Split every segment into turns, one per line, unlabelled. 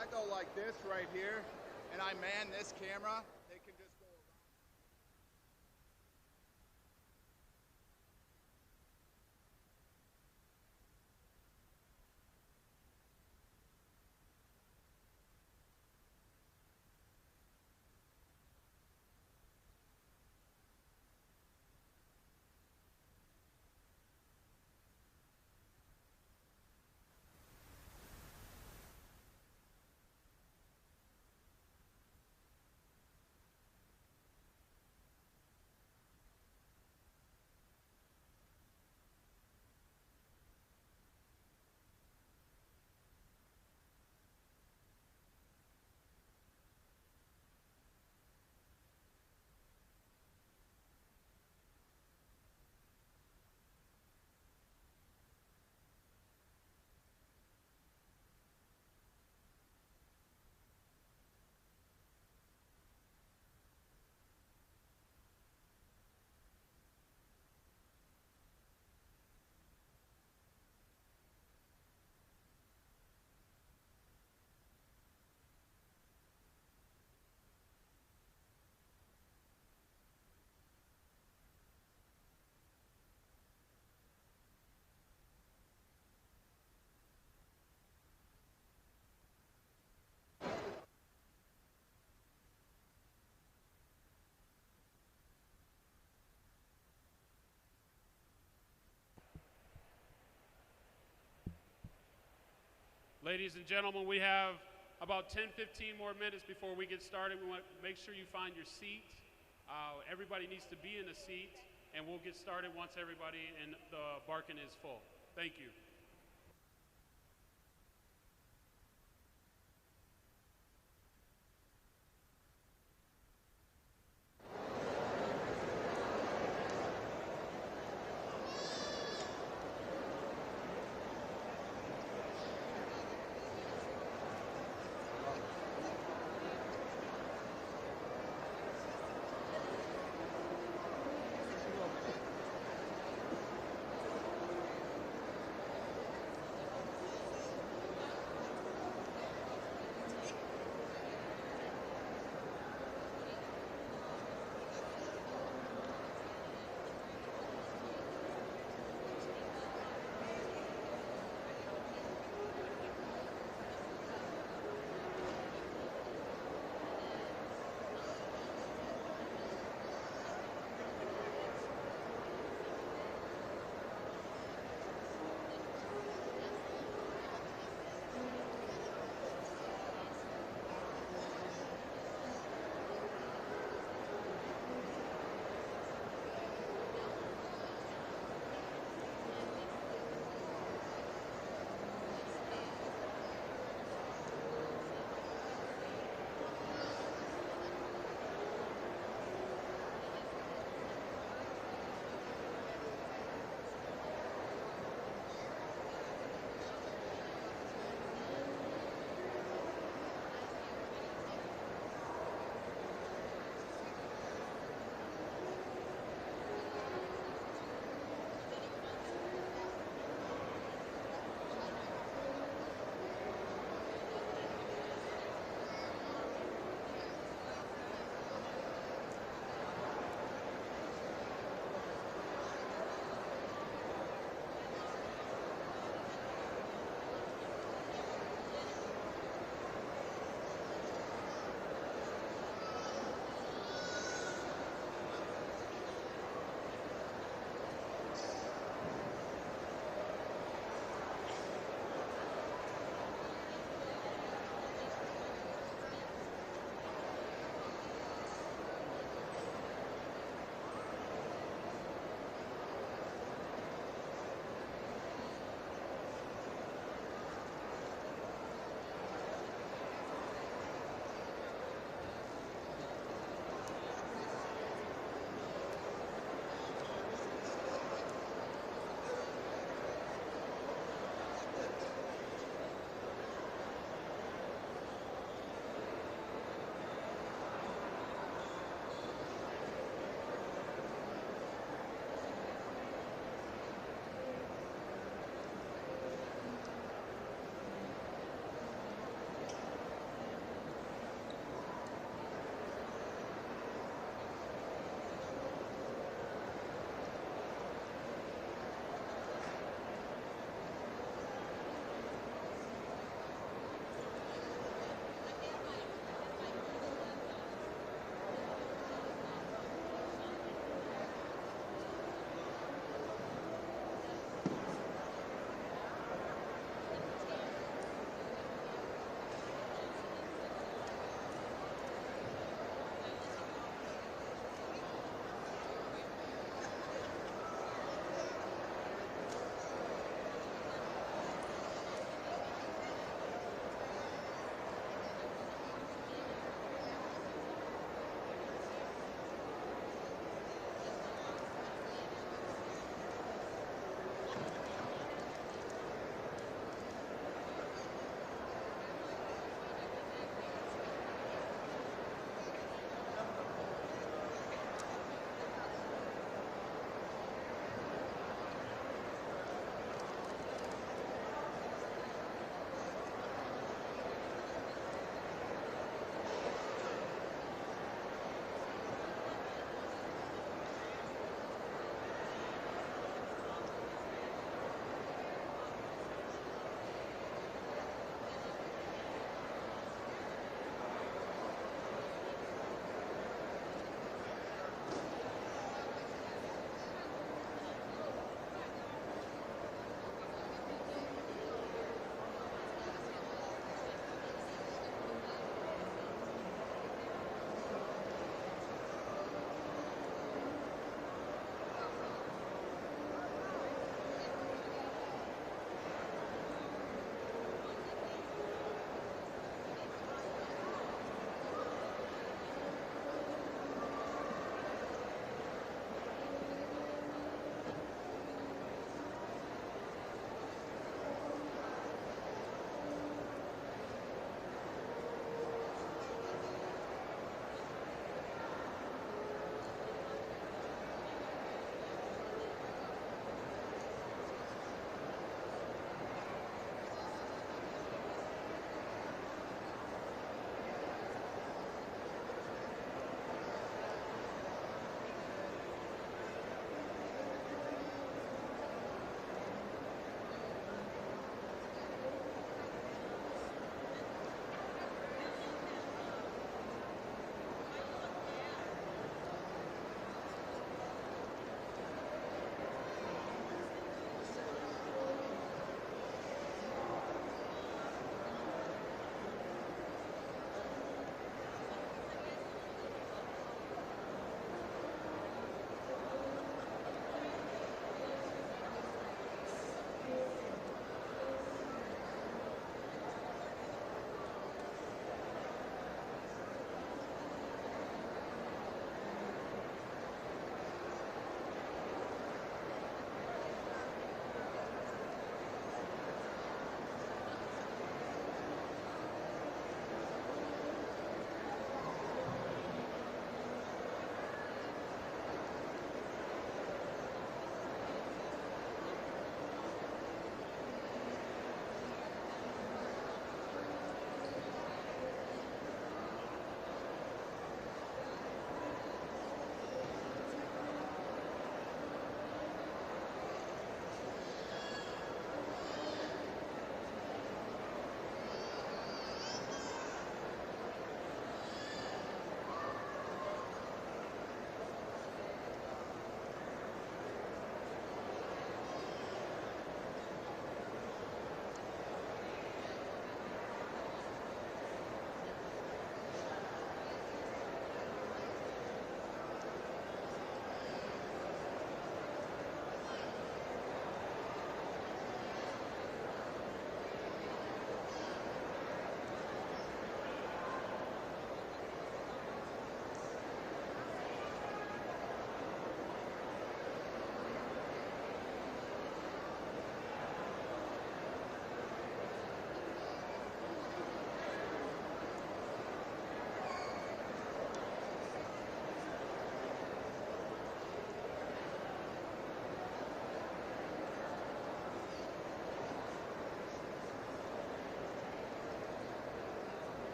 I go like this right here, and I man this camera, they can just go around.
Ladies and gentlemen, we have about 10-15 more minutes before we get started. We want to make sure you find your seat. Everybody needs to be in a seat, and we'll get started once everybody in the Barkin is full. Thank you.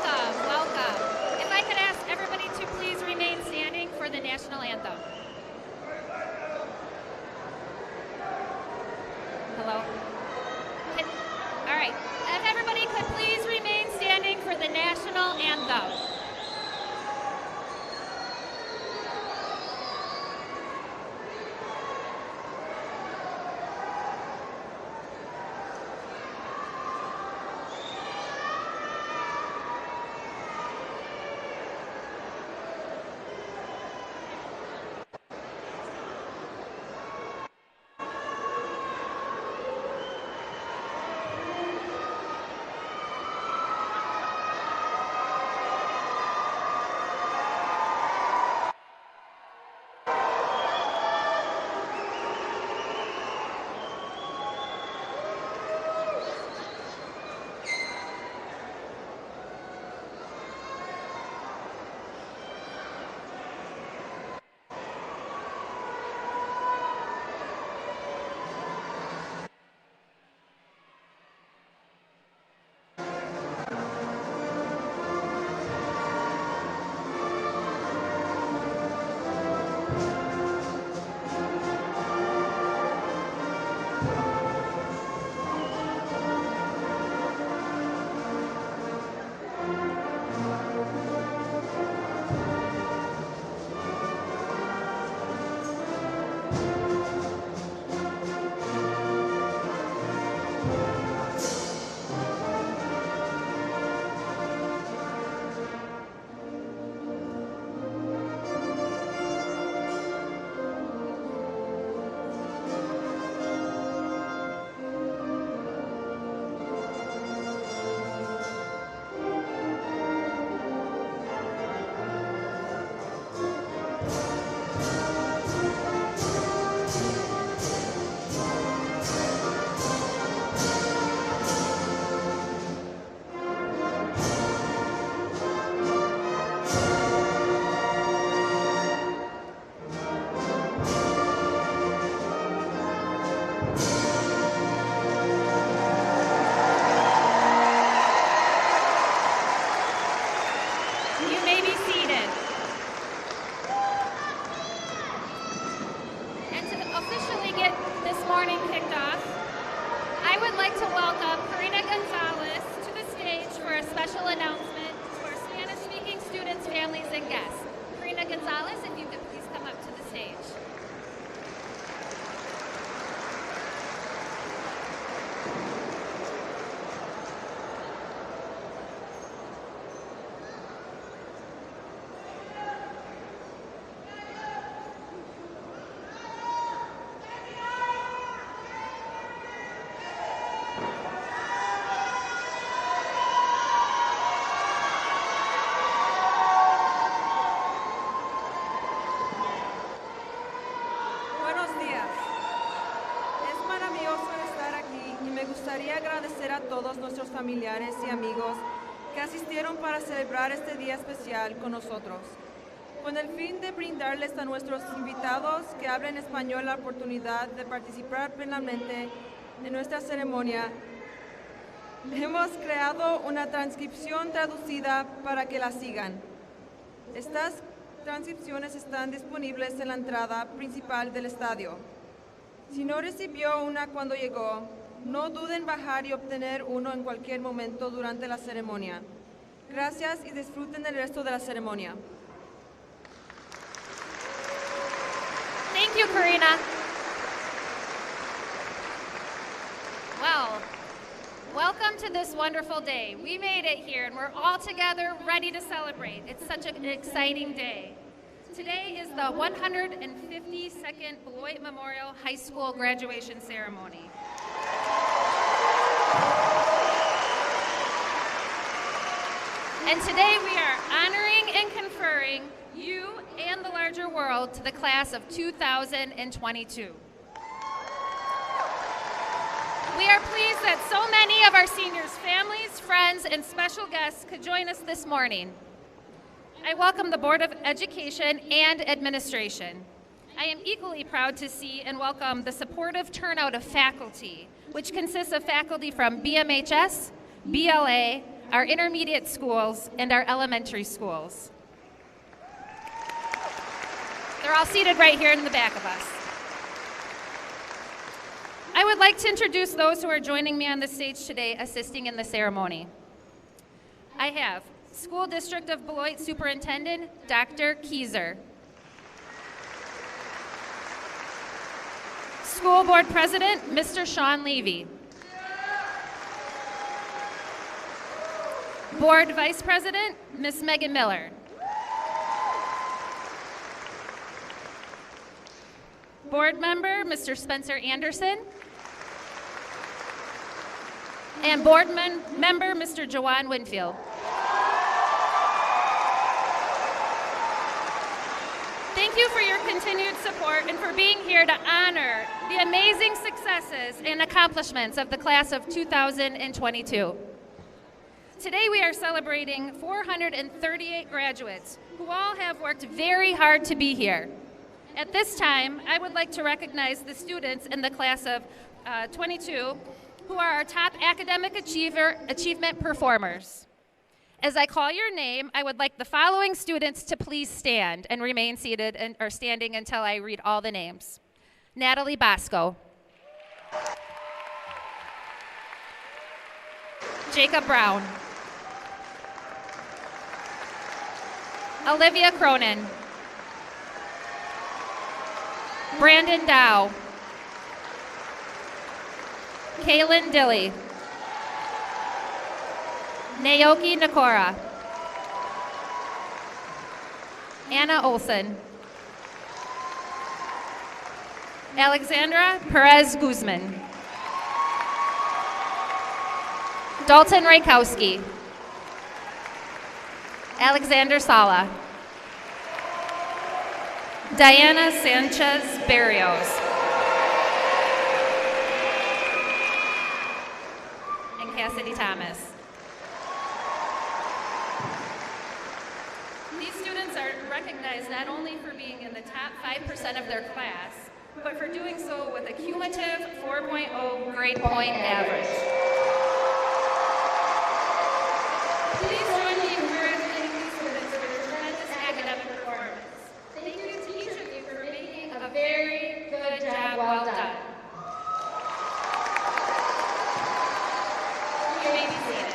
welcome, welcome. If I could ask everybody to please remain standing for the national anthem. Hello? All right, if everybody could please remain standing for the national anthem.
Todos nuestros familiares y amigos que asistieron para celebrar este día especial con nosotros. Con el fin de brindarles a nuestros invitados que hablan español la oportunidad de participar plenamente en nuestra ceremonia, hemos creado una transcripción traducida para que la sigan. Estas transcripciones están disponibles en la entrada principal del estadio. Si no recibió una cuando llegó, no duden en bajar y obtener uno en cualquier momento durante la ceremonia. Gracias y disfruten el resto de la ceremonia.
Thank you, Karina. Well, welcome to this wonderful day. We made it here and we're all together ready to celebrate. It's such an exciting day. Today is the 152nd Beloit Memorial High School graduation ceremony. And today we are honoring and conferring you and the larger world to the class of 2022. We are pleased that so many of our seniors' families, friends, and special guests could join us this morning. I welcome the Board of Education and Administration. I am equally proud to see and welcome the supportive turnout of faculty, which consists of faculty from BMHS, BLA, our intermediate schools, and our elementary schools. They're all seated right here in the back of us. I would like to introduce those who are joining me on the stage today assisting in the ceremony. I have School District of Beloit Superintendent, Dr. Kieser. School Board President, Mr. Sean Levy. Board Vice President, Ms. Megan Miller. Board Member, Mr. Spencer Anderson. And Board Member, Mr. Jawan Winfield. Thank you for your continued support and for being here to honor the amazing successes and accomplishments of the class of 2022. Today we are celebrating 438 graduates who all have worked very hard to be here. At this time, I would like to recognize the students in the class of 22 who are our top academic achievement performers. As I call your name, I would like the following students to please stand and remain seated or standing until I read all the names. Natalie Bosco. Jacob Brown. Olivia Cronin. Brandon Dow. Kaylin Dilly. Naoki Nakora. Anna Olson. Alexandra Perez Guzman. Dalton Raykowski. Alexander Sala. Diana Sanchez Barrios. And Cassidy Thomas. These students are recognized not only for being in the top 5% of their class, but for doing so with a cumulative 4.0 grade point average. Please join me in congratulating these students for their tremendous academic performance. Thank you to each of you for making a very good job well done. You may be seated.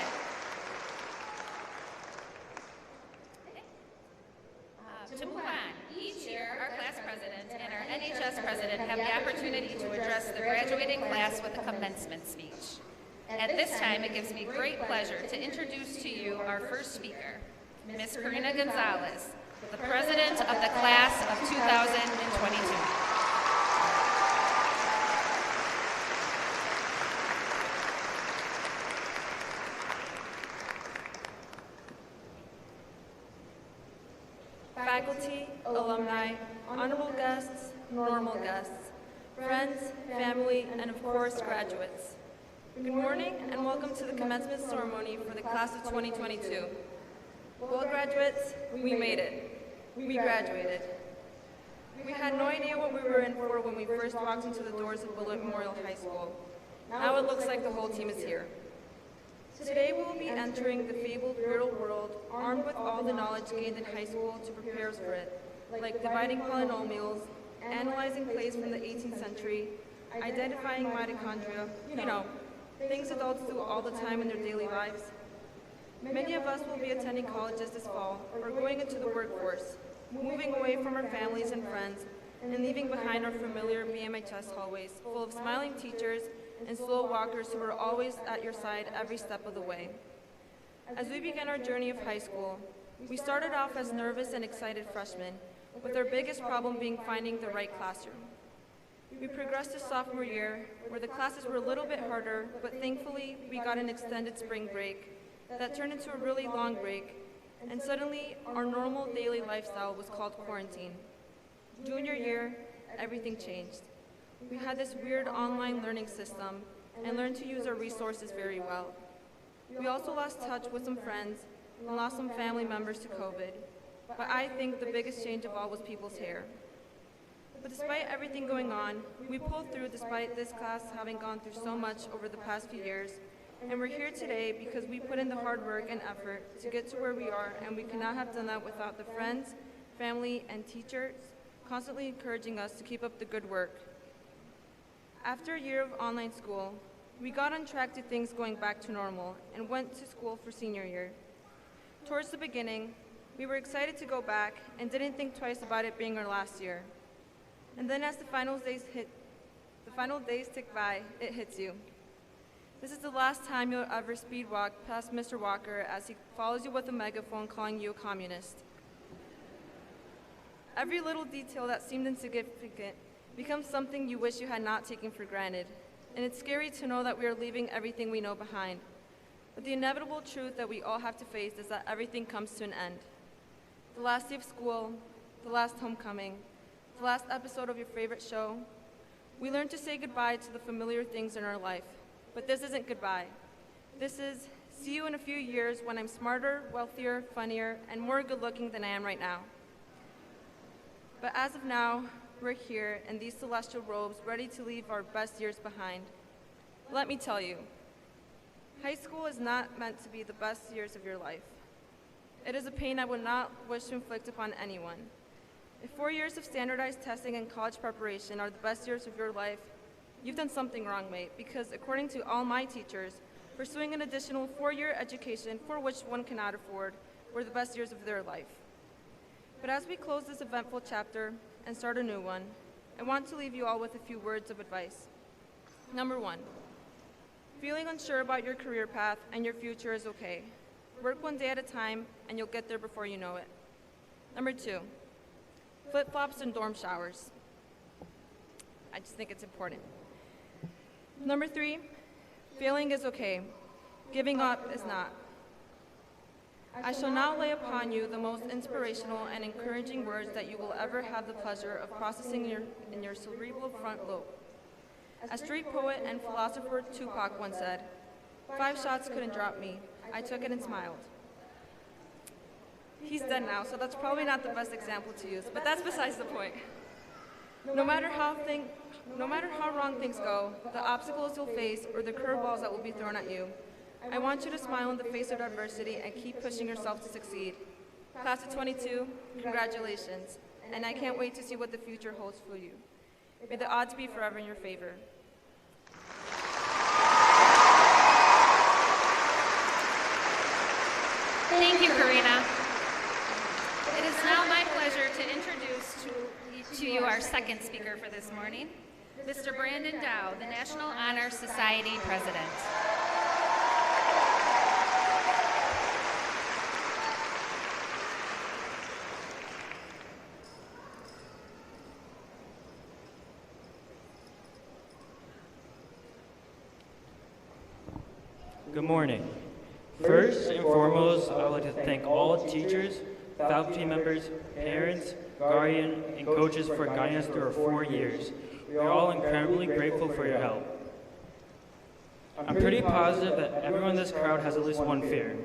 To move on, each year our class president and our NHS president have the opportunity to address the graduating class with a commencement speech. At this time, it gives me great pleasure to introduce to you our first speaker, Ms. Karina Gonzalez, the president of the class of 2022.
Faculty, alumni, honorable guests, normal guests, friends, family, and of course, graduates. Good morning and welcome to the commencement ceremony for the class of 2022. Well, graduates, we made it. We graduated. We had no idea what we were in for when we first walked into the doors of Beloit Memorial High School. Now it looks like the whole team is here. Today we will be entering the fabled real world, armed with all the knowledge gained in high school to prepare us for it, like dividing polynomials, analyzing plays from the 18th century, identifying mitochondria, things adults do all the time in their daily lives. Many of us will be attending colleges this fall or going into the workforce, moving away from our families and friends, and leaving behind our familiar BMHS hallways full of smiling teachers and slow walkers who are always at your side every step of the way. As we began our journey of high school, we started off as nervous and excited freshmen, with our biggest problem being finding the right classroom. We progressed to sophomore year, where the classes were a little bit harder, but thankfully we got an extended spring break that turned into a really long break, and suddenly our normal daily lifestyle was called quarantine. Junior year, everything changed. We had this weird online learning system and learned to use our resources very well. We also lost touch with some friends and lost some family members to COVID, but I think the biggest change of all was people's hair. But despite everything going on, we pulled through despite this class having gone through so much over the past few years, And we're here today because we put in the hard work and effort to get to where we are, and we could not have done that without the friends, family, and teachers constantly encouraging us to keep up the good work. After a year of online school, we got on track to things going back to normal and went to school for senior year. Towards the beginning, we were excited to go back and didn't think twice about it being our last year. And then as the final days tick by, it hits you. This is the last time you'll ever speed walk past Mr. Walker as he follows you with a megaphone calling you a communist. Every little detail that seemed insignificant becomes something you wish you had not taken for granted. And it's scary to know that we are leaving everything we know behind. But the inevitable truth that we all have to face is that everything comes to an end. The last day of school, the last homecoming, the last episode of your favorite show. We learn to say goodbye to the familiar things in our life. But this isn't goodbye. This is see you in a few years when I'm smarter, wealthier, funnier, and more good-looking than I am right now. But as of now, we're here in these celestial robes, ready to leave our best years behind. Let me tell you, high school is not meant to be the best years of your life. It is a pain I would not wish to inflict upon anyone. If 4 years of standardized testing and college preparation are the best years of your life, you've done something wrong, mate, because according to all my teachers, pursuing an additional 4-year education for which one cannot afford were the best years of their life. But as we close this eventful chapter and start a new one, I want to leave you all with a few words of advice. Number 1, feeling unsure about your career path and your future is okay. Work one day at a time and you'll get there before you know it. Number 2, flip-flops and dorm showers. I just think it's important. Number 3, failing is okay. Giving up is not. I shall now lay upon you the most inspirational and encouraging words that you will ever have the pleasure of processing in your cerebral front lobe. As street poet and philosopher Tupac once said, 5 shots couldn't drop me. I took it and smiled. He's dead now, so that's probably not the best example to use, but that's besides the point. No matter how wrong things go, the obstacles you'll face, or the curveballs that will be thrown at you, I want you to smile in the face of adversity and keep pushing yourself to succeed. Class of 22, congratulations, and I can't wait to see what the future holds for you. May the odds be forever in your favor.
Thank you, Karina. It is now my pleasure to introduce to you our second speaker for this morning, Mr. Brandon Dow, the National Honor Society President.
Good morning. First and foremost, I would like to thank all teachers, faculty members, parents, guardians, and coaches for guiding us through our 4 years. We are all incredibly grateful for your help. I'm pretty positive that everyone in this crowd has at least one fear.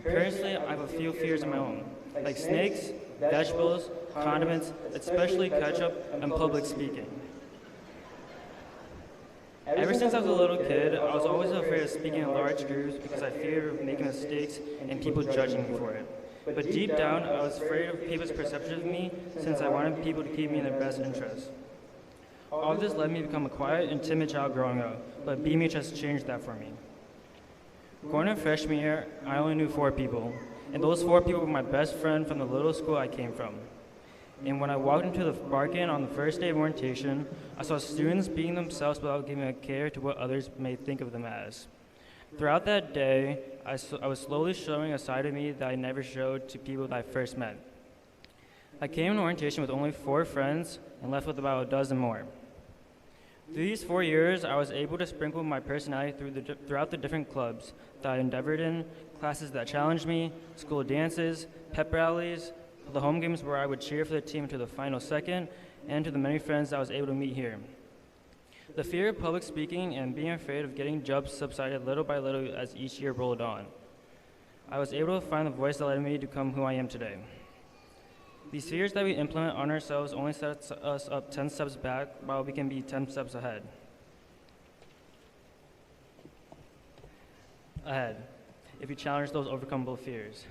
Personally, I have a few fears of my own, like snakes, vegetables, condiments, especially ketchup, and public speaking. Ever since I was a little kid, I was always afraid of speaking in large groups because I feared making mistakes and people judging me for it. But deep down, I was afraid of people's perception of me since I wanted people to keep me in their best interest. All of this led me to become a quiet and timid child growing up, but BMH has changed that for me. Going into freshman year, I only knew 4 people, and those 4 people were my best friend from the little school I came from. And when I walked into the bargain on the first day of orientation, I saw students being themselves without giving a care to what others may think of them as. Throughout that day, I was slowly showing a side of me that I never showed to people that I first met. I came in orientation with only 4 friends and left with about a dozen more. Through these 4 years, I was able to sprinkle my personality throughout the different clubs that I endeavored in, classes that challenged me, school dances, pep rallies, the home games where I would cheer for the team to the final second, and to the many friends I was able to meet here. The fear of public speaking and being afraid of getting judged subsided little by little as each year rolled on. I was able to find the voice that led me to become who I am today. These fears that we implement on ourselves only sets us up 10 steps back while we can be 10 steps ahead. ahead if you challenge those overcomable fears.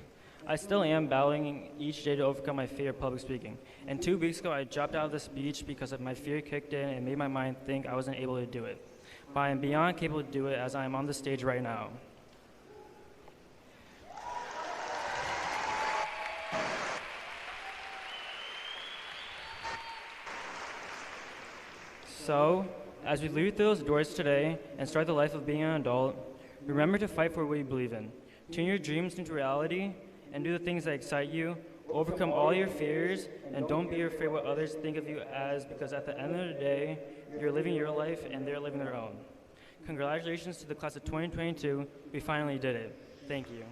I still am battling each day to overcome my fear of public speaking. And 2 weeks ago, I dropped out of the speech because of my fear kicked in and made my mind think I wasn't able to do it. But I am beyond capable to do it as I am on the stage right now. So, as we leave through those doors today and start the life of being an adult, remember to fight for what you believe in. Turn your dreams into reality and do the things that excite you. Overcome all your fears and don't be afraid what others think of you as, because at the end of the day, you're living your life and they're living their own. Congratulations to the class of 2022. We finally did it. Thank you.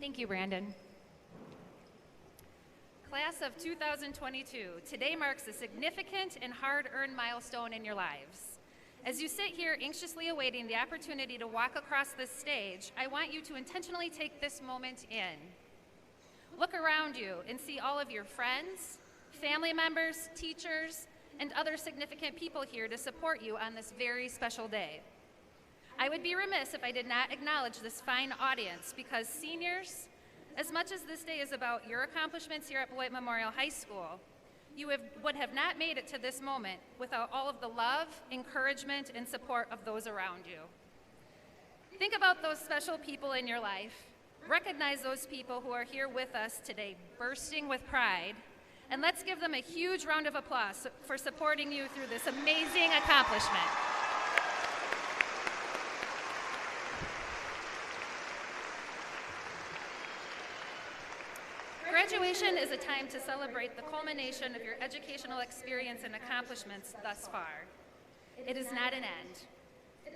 Thank you, Brandon. Class of 2022, today marks a significant and hard-earned milestone in your lives. As you sit here anxiously awaiting the opportunity to walk across this stage, I want you to intentionally take this moment in. Look around you and see all of your friends, family members, teachers, and other significant people here to support you on this very special day. I would be remiss if I did not acknowledge this fine audience, because seniors, as much as this day is about your accomplishments here at Beloit Memorial High School, you would have not made it to this moment without all of the love, encouragement, and support of those around you. Think about those special people in your life. Recognize those people who are here with us today, bursting with pride, and let's give them a huge round of applause for supporting you through this amazing accomplishment. Graduation is a time to celebrate the culmination of your educational experience and accomplishments thus far. It is not an end.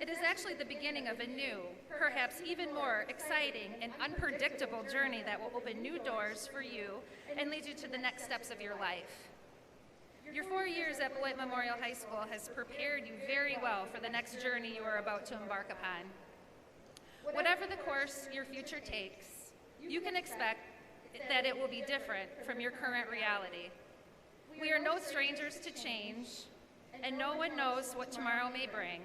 It is actually the beginning of a new, perhaps even more exciting and unpredictable journey that will open new doors for you and lead you to the next steps of your life. Your 4 years at Beloit Memorial High School has prepared you very well for the next journey you are about to embark upon. Whatever the course your future takes, you can expect that it will be different from your current reality. We are no strangers to change, and no one knows what tomorrow may bring.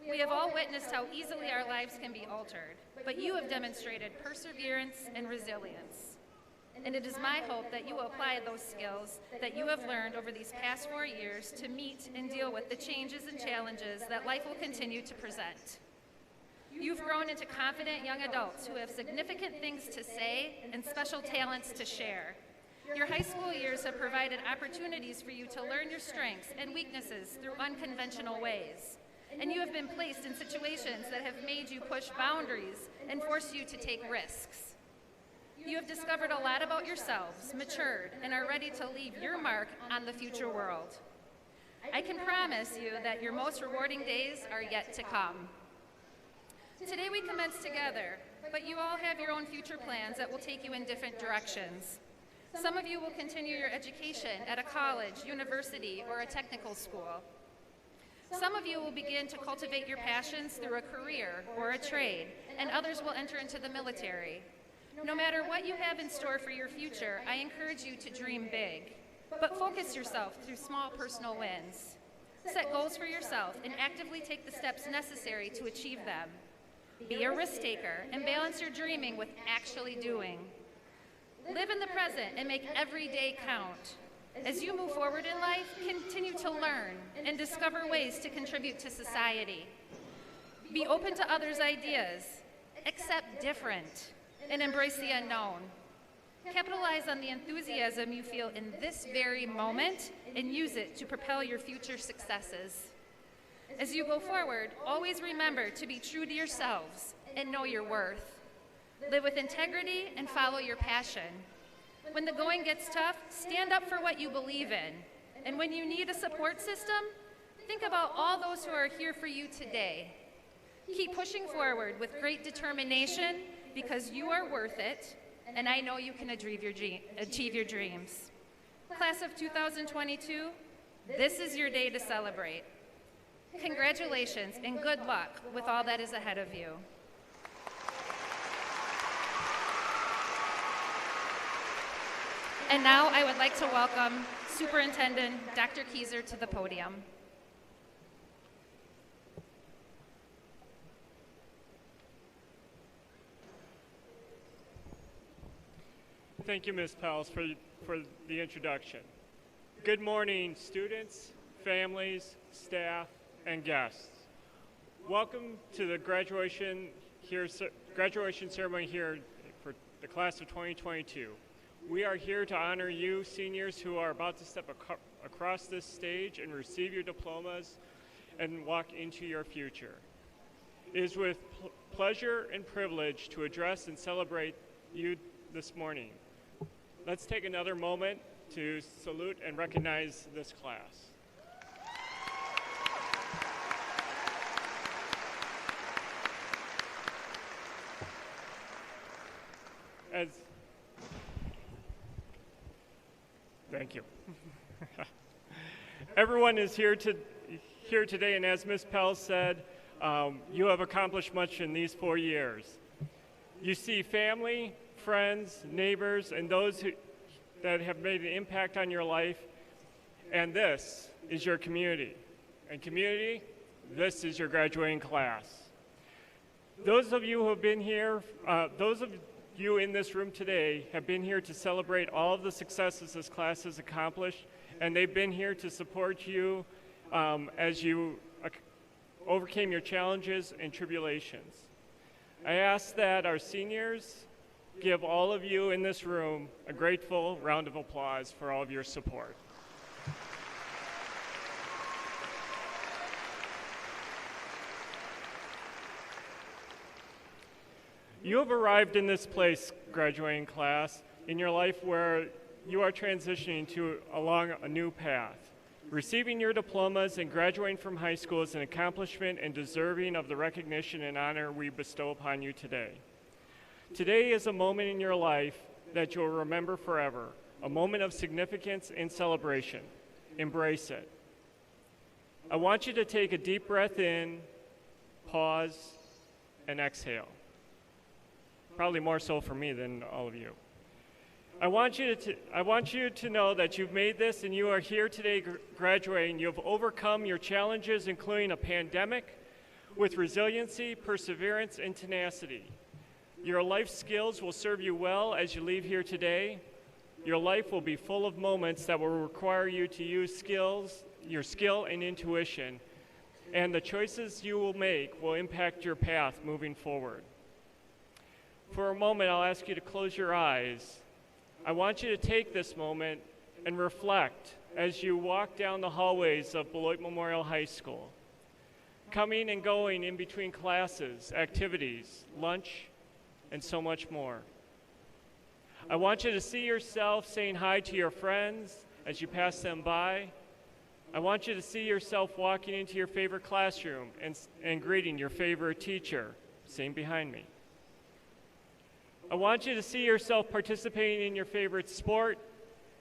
We have all witnessed how easily our lives can be altered, but you have demonstrated perseverance and resilience. And it is my hope that you will apply those skills that you have learned over these past 4 years to meet and deal with the changes and challenges that life will continue to present. You've grown into confident young adults who have significant things to say and special talents to share. Your high school years have provided opportunities for you to learn your strengths and weaknesses through unconventional ways. And you have been placed in situations that have made you push boundaries and forced you to take risks. You have discovered a lot about yourselves, matured, and are ready to leave your mark on the future world. I can promise you that your most rewarding days are yet to come. Today we commence together, but you all have your own future plans that will take you in different directions. Some of you will continue your education at a college, university, or a technical school. Some of you will begin to cultivate your passions through a career or a trade, and others will enter into the military. No matter what you have in store for your future, I encourage you to dream big, but focus yourself through small personal wins. Set goals for yourself and actively take the steps necessary to achieve them. Be a risk taker and balance your dreaming with actually doing. Live in the present and make every day count. As you move forward in life, continue to learn and discover ways to contribute to society. Be open to others' ideas, accept different, and embrace the unknown. Capitalize on the enthusiasm you feel in this very moment and use it to propel your future successes. As you go forward, always remember to be true to yourselves and know your worth. Live with integrity and follow your passion. When the going gets tough, stand up for what you believe in. And when you need a support system, think about all those who are here for you today. Keep pushing forward with great determination because you are worth it, and I know you can achieve your dreams. Class of 2022, this is your day to celebrate. Congratulations and good luck with all that is ahead of you. And now I would like to welcome Superintendent Dr. Keyser to the podium.
Thank you, Ms. Pels, for the introduction. Good morning, students, families, staff, and guests. Welcome to the graduation ceremony here for the class of 2022. We are here to honor you, seniors, who are about to step across this stage and receive your diplomas and walk into your future. It is with pleasure and privilege to address and celebrate you this morning. Let's take another moment to salute and recognize this class. Thank you. Everyone is here today, and as Ms. Pell said, you have accomplished much in these 4 years. You see family, friends, neighbors, and those that have made an impact on your life, and this is your community. And community, this is your graduating class. Those of you who have been here, those of you in this room today have been here to celebrate all of the successes this class has accomplished, and they've been here to support you as you overcame your challenges and tribulations. I ask that our seniors give all of you in this room a grateful round of applause for all of your support. You have arrived in this place, graduating class, in your life where you are transitioning along a new path. Receiving your diplomas and graduating from high school is an accomplishment and deserving of the recognition and honor we bestow upon you today. Today is a moment in your life that you'll remember forever, a moment of significance and celebration. Embrace it. I want you to take a deep breath in, pause, and exhale. Probably more so for me than all of you. I want you to know that you've made this and you are here today graduating. You have overcome your challenges, including a pandemic, with resiliency, perseverance, and tenacity. Your life skills will serve you well as you leave here today. Your life will be full of moments that will require you to use your skill and intuition, and the choices you will make will impact your path moving forward. For a moment, I'll ask you to close your eyes. I want you to take this moment and reflect as you walk down the hallways of Beloit Memorial High School, coming and going in between classes, activities, lunch, and so much more. I want you to see yourself saying hi to your friends as you pass them by. I want you to see yourself walking into your favorite classroom and greeting your favorite teacher, same behind me. I want you to see yourself participating in your favorite sport,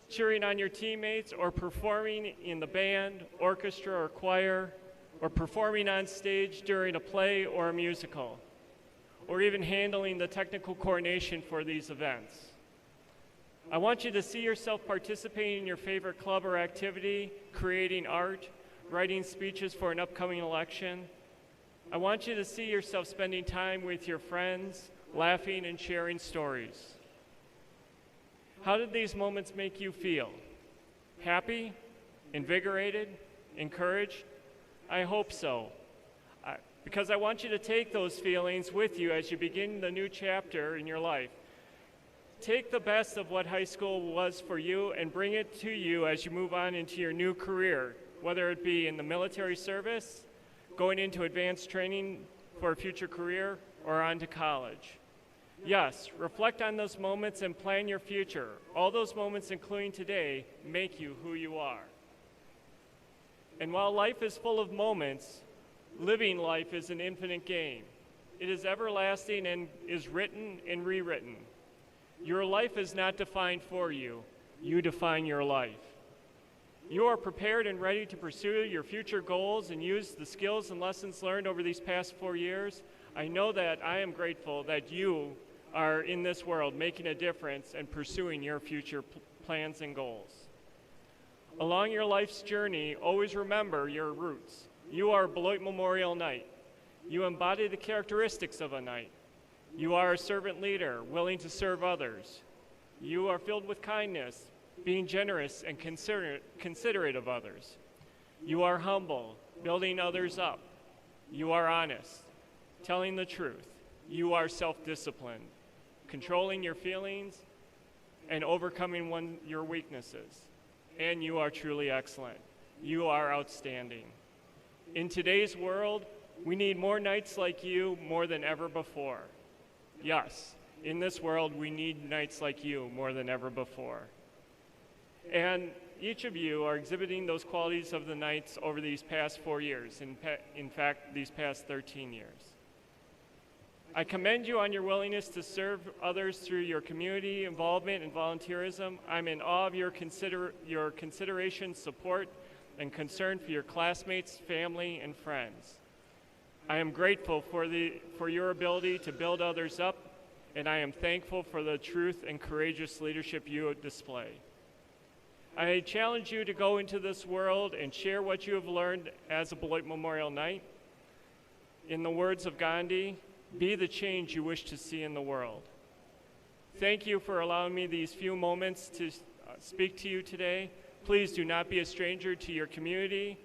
cheering on your teammates, or performing in the band, orchestra, or choir, or performing on stage during a play or a musical, or even handling the technical coordination for these events. I want you to see yourself participating in your favorite club or activity, creating art, writing speeches for an upcoming election. I want you to see yourself spending time with your friends, laughing and sharing stories. How did these moments make you feel? Happy? Invigorated? Encouraged? I hope so. Because I want you to take those feelings with you as you begin the new chapter in your life. Take the best of what high school was for you and bring it to you as you move on into your new career, whether it be in the military service, going into advanced training for a future career, or on to college. Yes, reflect on those moments and plan your future. All those moments, including today, make you who you are. And while life is full of moments, living life is an infinite game. It is everlasting and is written and rewritten. Your life is not defined for you. You define your life. You are prepared and ready to pursue your future goals and use the skills and lessons learned over these past 4 years. I know that I am grateful that you are in this world making a difference and pursuing your future plans and goals. Along your life's journey, always remember your roots. You are Beloit Memorial Knight. You embody the characteristics of a knight. You are a servant leader, willing to serve others. You are filled with kindness, being generous and considerate of others. You are humble, building others up. You are honest, telling the truth. You are self-disciplined, controlling your feelings and overcoming your weaknesses. And you are truly excellent. You are outstanding. In today's world, we need more knights like you more than ever before. Yes, in this world, we need knights like you more than ever before. And each of you are exhibiting those qualities of the knights over these past 4 years, in fact, these past 13 years. I commend you on your willingness to serve others through your community involvement and volunteerism. I'm in awe of your consideration, support, and concern for your classmates, family, and friends. I am grateful for your ability to build others up, and I am thankful for the truth and courageous leadership you display. I challenge you to go into this world and share what you have learned as a Beloit Memorial Knight. In the words of Gandhi, be the change you wish to see in the world. Thank you for allowing me these few moments to speak to you today. Please do not be a stranger to your community.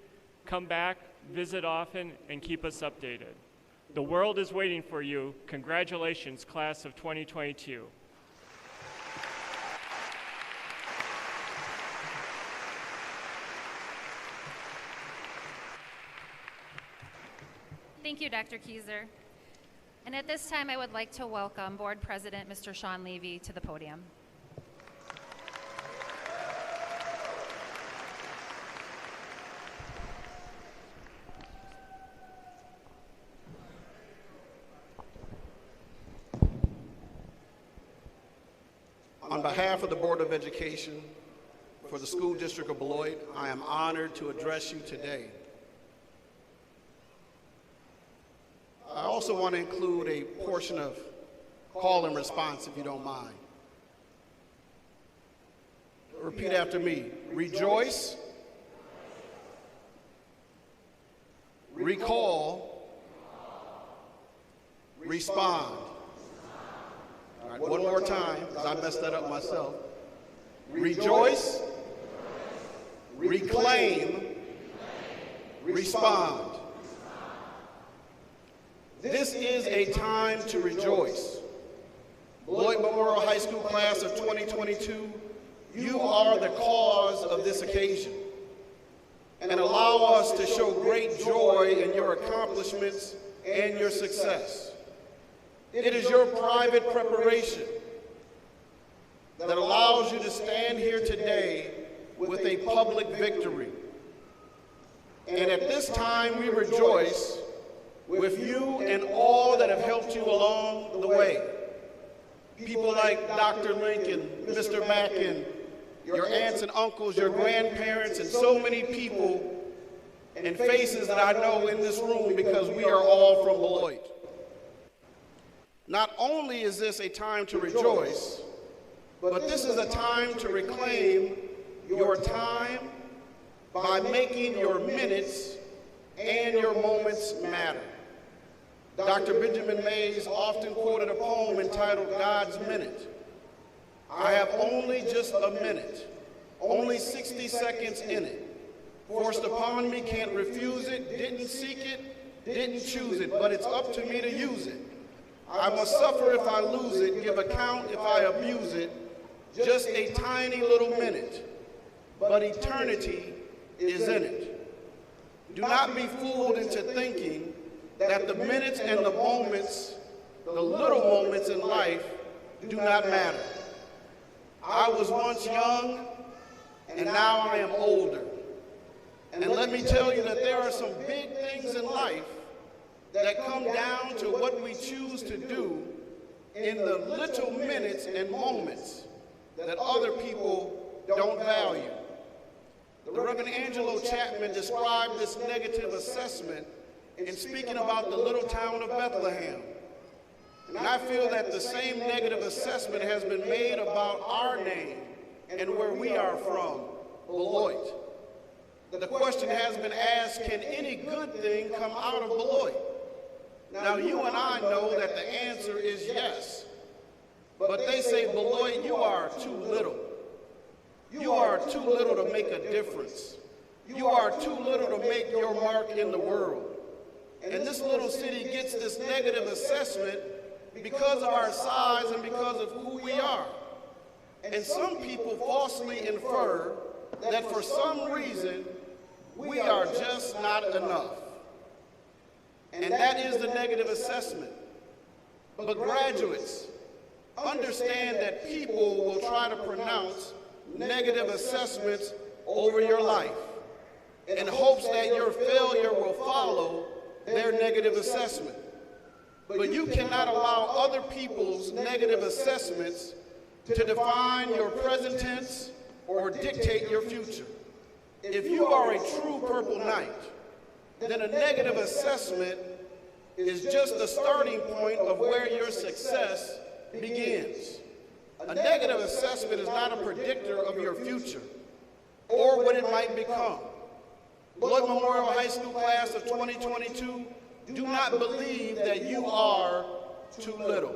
Come back, visit often, and keep us updated. The world is waiting for you. Congratulations, class of 2022.
Thank you, Dr. Kieser. And at this time, I would like to welcome Board President Mr. Sean Levy to the podium.
On behalf of the Board of Education for the School District of Beloit, I am honored to address you today. I also want to include a portion of call and response, if you don't mind. Repeat after me. Rejoice, recall, respond. All right, one more time, because I messed that up myself. Rejoice, reclaim, respond. This is a time to rejoice. Beloit Memorial High School class of 2022, you are the cause of this occasion. And allow us to show great joy in your accomplishments and your success. It is your private preparation that allows you to stand here today with a public victory. And at this time, we rejoice with you and all that have helped you along the way. People like Dr. Lincoln, Mr. Mackin, your aunts and uncles, your grandparents, and so many people and faces that I know in this room because we are all from Beloit. Not only is this a time to rejoice, but this is a time to reclaim your time by making your minutes and your moments matter. Dr. Benjamin Mays often quoted a poem entitled God's Minute. I have only just a minute, only 60 seconds in it. Forced upon me, can't refuse it, didn't seek it, didn't choose it, but it's up to me to use it. I must suffer if I lose it, give account if I abuse it. Just a tiny little minute, but eternity is in it. Do not be fooled into thinking that the minutes and the moments, the little moments in life, do not matter. I was once young, and now I am older. And let me tell you that there are some big things in life that come down to what we choose to do in the little minutes and moments that other people don't value. The Reverend Angelo Chapman described this negative assessment in speaking about the little town of Bethlehem. And I feel that the same negative assessment has been made about our name and where we are from, Beloit. The question has been asked, can any good thing come out of Beloit? Now, you and I know that the answer is yes. But they say, Beloit, you are too little. You are too little to make a difference. You are too little to make your mark in the world. And this little city gets this negative assessment because of our size and because of who we are. And some people falsely infer that for some reason, we are just not enough. And that is the negative assessment. But graduates, understand that people will try to pronounce negative assessments over your life in hopes that your failure will follow their negative assessment. But you cannot allow other people's negative assessments to define your present tense or dictate your future. If you are a true Purple Knight, then a negative assessment is just the starting point of where your success begins. A negative assessment is not a predictor of your future or what it might become. Beloit Memorial High School class of 2022, do not believe that you are too little.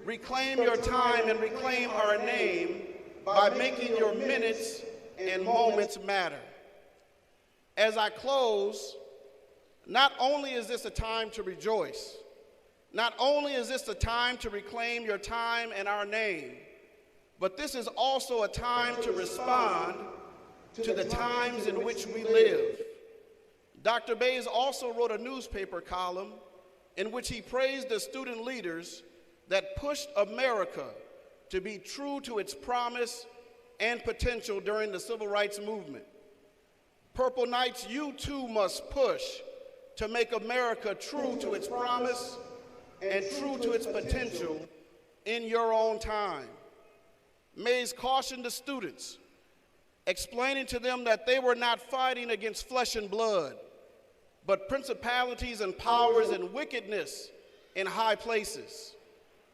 Reclaim your time and reclaim our name by making your minutes and moments matter. As I close, not only is this a time to rejoice, not only is this a time to reclaim your time and our name, but this is also a time to respond to the times in which we live. Dr. Bays also wrote a newspaper column in which he praised the student leaders that pushed America to be true to its promise and potential during the Civil Rights Movement. Purple Knights, you too must push to make America true to its promise and true to its potential in your own time. Mays cautioned the students, explaining to them that they were not fighting against flesh and blood, but principalities and powers and wickedness in high places.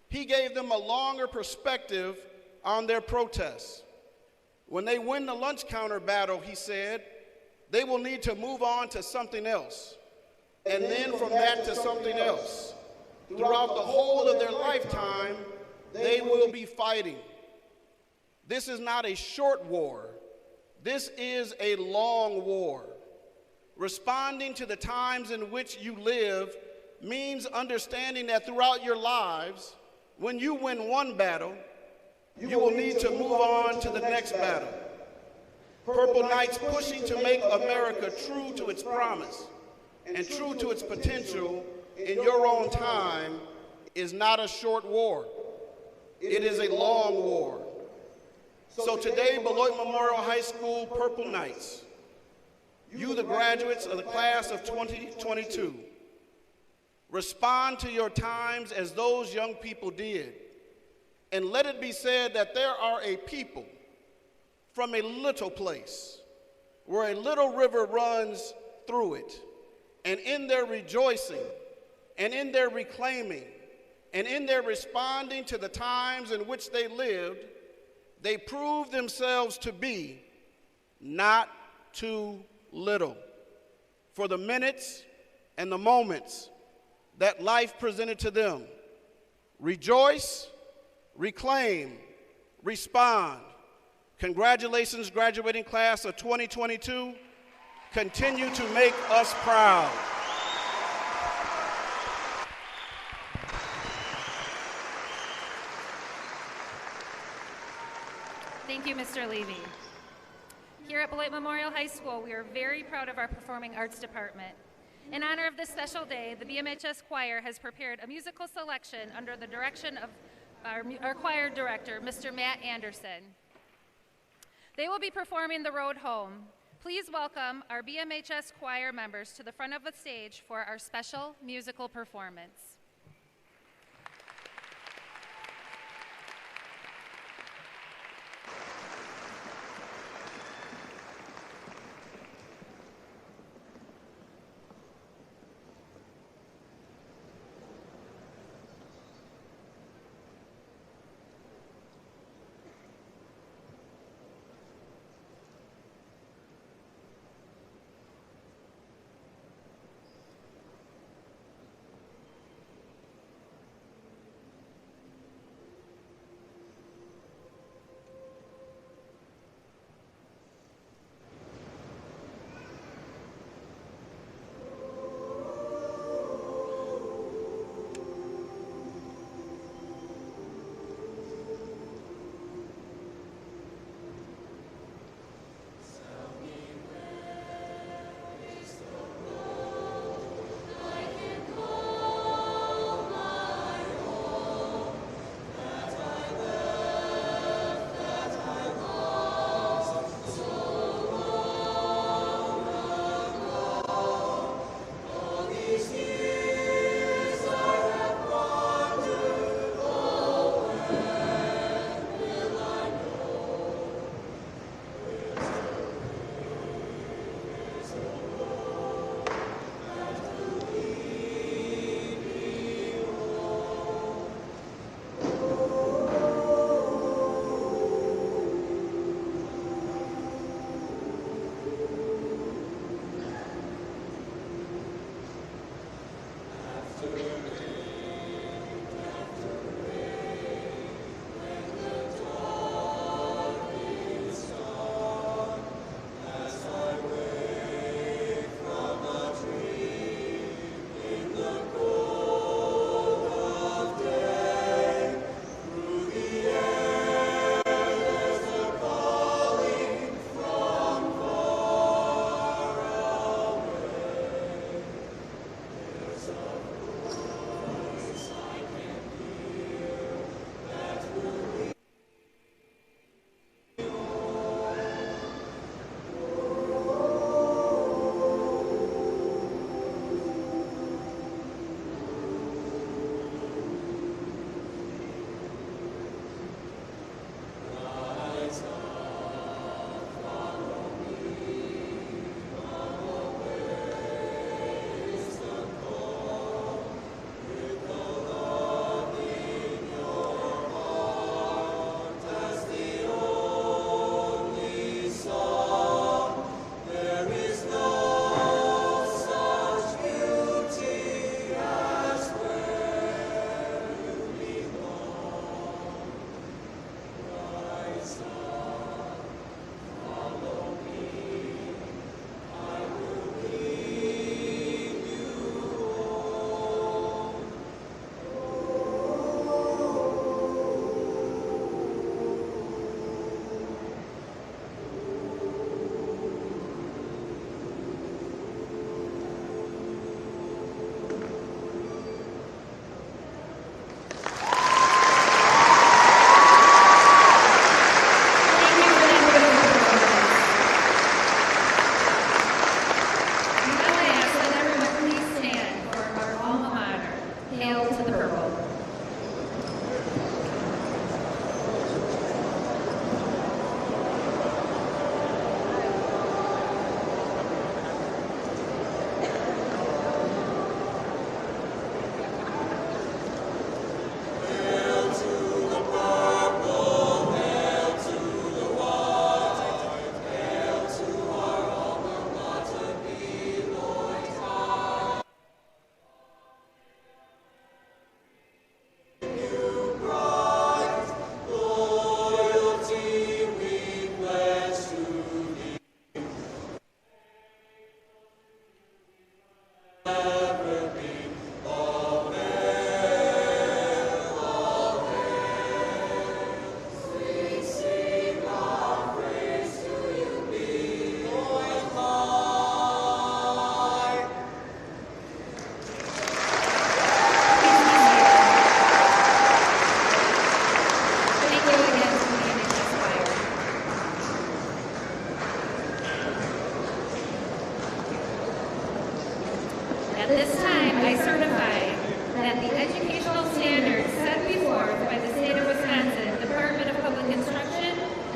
He gave them a longer perspective on their protests. When they win the lunch counter battle, he said, they will need to move on to something else, and then from that to something else. Throughout the whole of their lifetime, they will be fighting. This is not a short war. This is a long war. Responding to the times in which you live means understanding that throughout your lives, when you win one battle, you will need to move on to the next battle. Purple Knights pushing to make America true to its promise and true to its potential in your own time is not a short war. It is a long war. So today, Beloit Memorial High School Purple Knights, you the graduates of the class of 2022, respond to your times as those young people did. And let it be said that there are a people from a little place where a little river runs through it. And in their rejoicing, and in their reclaiming, and in their responding to the times in which they lived, they proved themselves to be not too little for the minutes and the moments that life presented to them. Rejoice, reclaim, respond. Congratulations, graduating class of 2022. Continue to make us proud.
Thank you, Mr. Levy. Here at Beloit Memorial High School, we are very proud of our Performing Arts Department. In honor of this special day, the BMHS Choir has prepared a musical selection under the direction of our choir director, Mr. Matt Anderson. They will be performing The Road Home. Please welcome our BMHS choir members to the front of the stage for our special musical performance.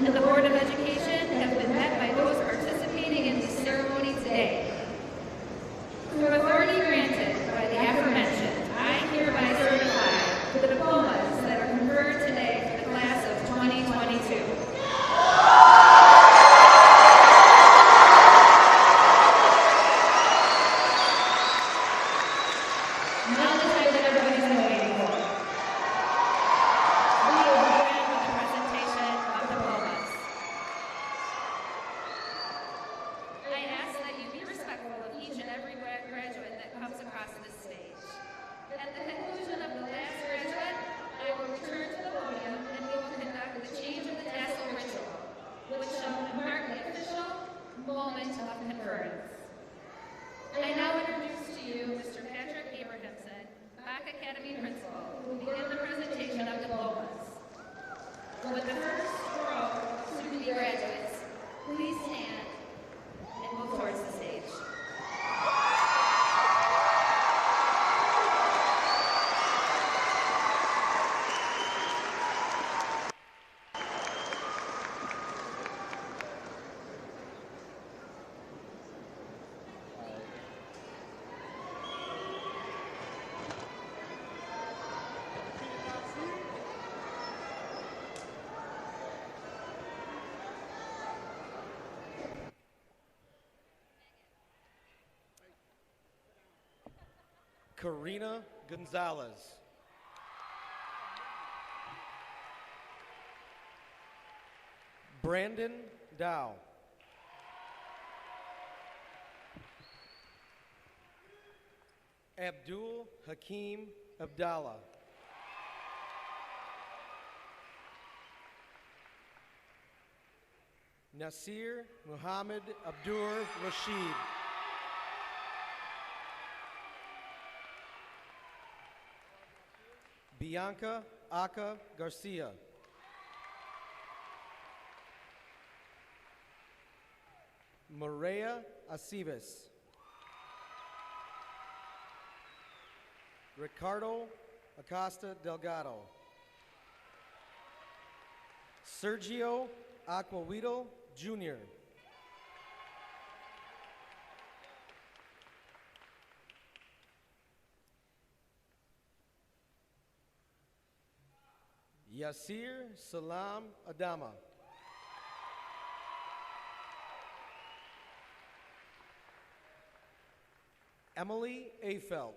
and the Board of Education have been met by those participating in the ceremony today. Through authority granted by the aforementioned, I hereby certify the diplomas that are conferred today for the class of 2022. Now the time that everybody's been waiting for. We will begin with the presentation of diplomas. I ask that you be respectful of each and every graduate that comes across this stage. At the conclusion of the last graduate, I will return to the podium and we will conduct the change of the tassel ritual, which shall mark the official moment of conference. I now introduce to you Mr. Patrick Abrahamson, Bach Academy Principal, who will begin the presentation of diplomas. With the first row of soon-to-be graduates, please stand and move towards the stage.
Karina Gonzalez. Brandon Dow. Abdul Hakim Abdallah. Nasir Muhammad Abdur Rashid. Bianca Aka Garcia. Maria Aceves. Ricardo Acosta Delgado. Sergio Aquahuito Jr. Yasir Salam Adama. Emily Afelt.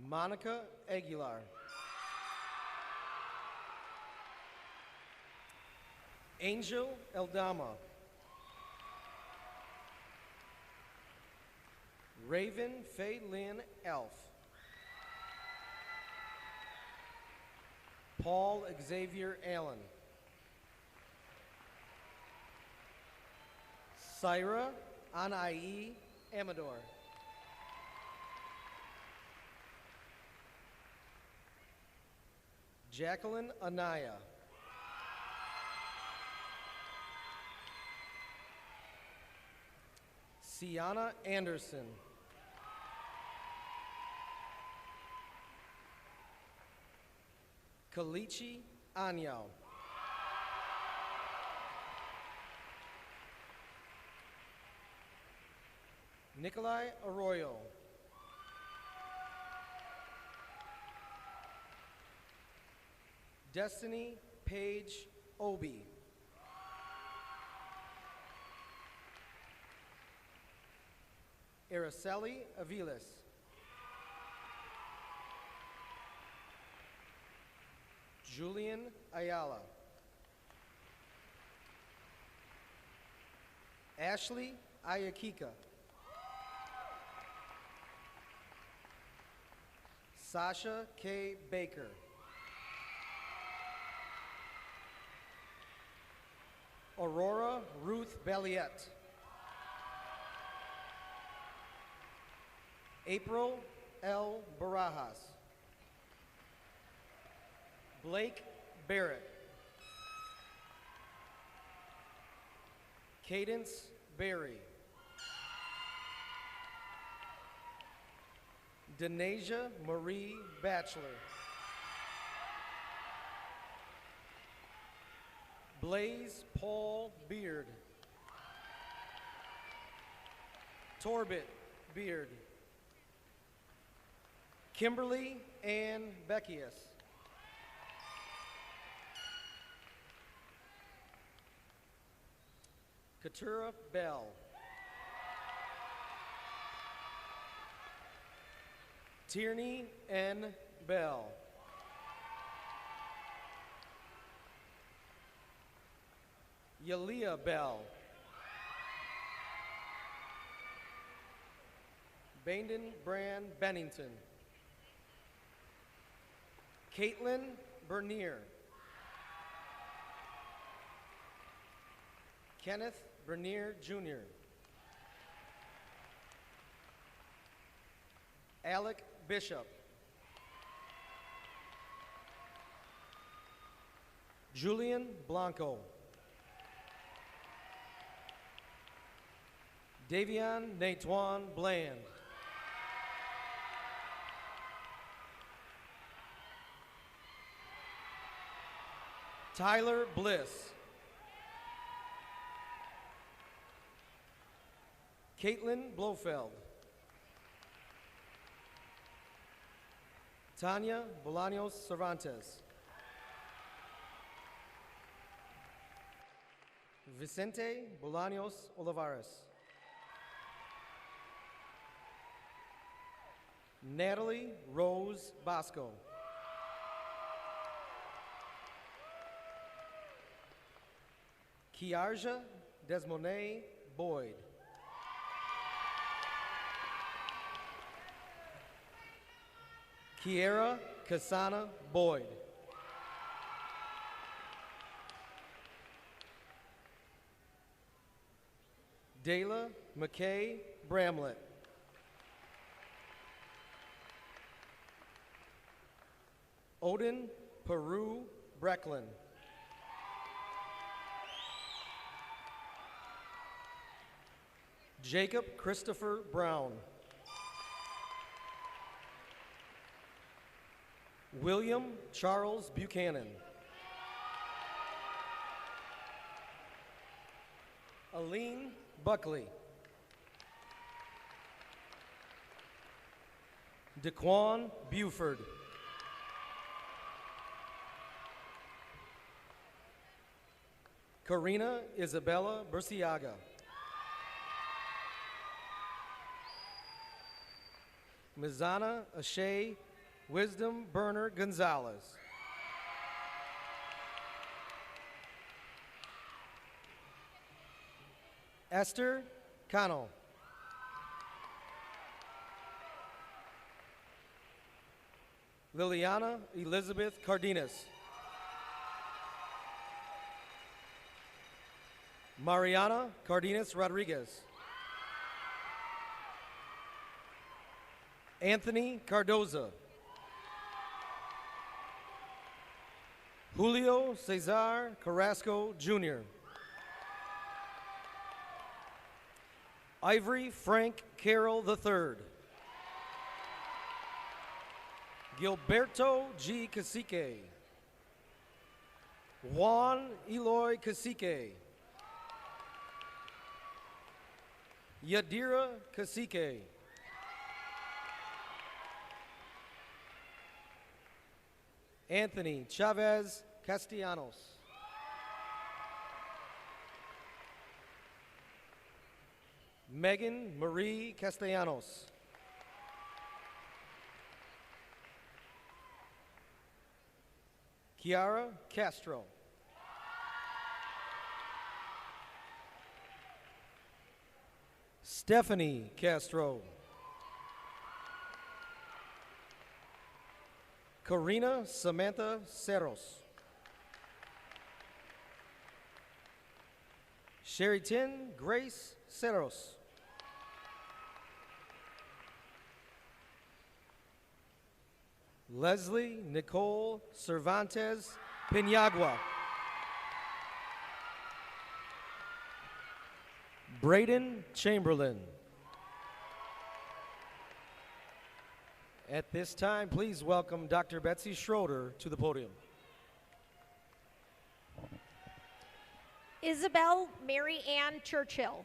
Monica Aguilar. Angel Eldama. Raven Faye Lynn Elf. Paul Xavier Allen. Syra Anai Amador. Jacqueline Anaya. Sienna Anderson. Kalichi Anyao. Nikolai Arroyo. Destiny Paige Obi. Araceli Aviles. Julian Ayala. Ashley Ayakika. Sasha K. Baker. Aurora Ruth Belliette. April L. Barajas. Blake Barrett. Cadence Berry. Denasia Marie Batchelor. Blaze Paul Beard. Torbit Beard. Kimberly Ann Beckius. Katura Bell. Tierney N. Bell. Yalia Bell. Bandon Brand Bennington. Caitlin Bernier. Kenneth Bernier Jr. Alec Bishop. Julian Blanco. Davion Natwan Bland. Tyler Bliss. Caitlin Blofeld. Tanya Bolaños Cervantes. Vicente Bolaños Olivares. Natalie Rose Bosco. Kiarja Desmonet Boyd. Kiera Kasana Boyd. Dayla McKay Bramlett. Odin Peru Brecklin. Jacob Christopher Brown. William Charles Buchanan. Aline Buckley. Daquan Buford. Karina Isabella Burciaga. Mizana Ashay Wisdom Burner Gonzalez. Esther Cano. Liliana Elizabeth Cardenas. Mariana Cardenas Rodriguez. Anthony Cardoza. Julio Cesar Carrasco Jr. Ivory Frank Carroll III. Gilberto G. Cacique. Juan Eloy Cacique. Yadira Cacique. Anthony Chavez Castellanos. Megan Marie Castellanos. Kiara Castro. Stephanie Castro. Karina Samantha Cerros. Sherryton Grace Cerros. Leslie Nicole Cervantes Pinagua. Braden Chamberlain. At this time, please welcome Dr. Betsy Schroeder to the podium.
Isabel Mary Ann Churchill.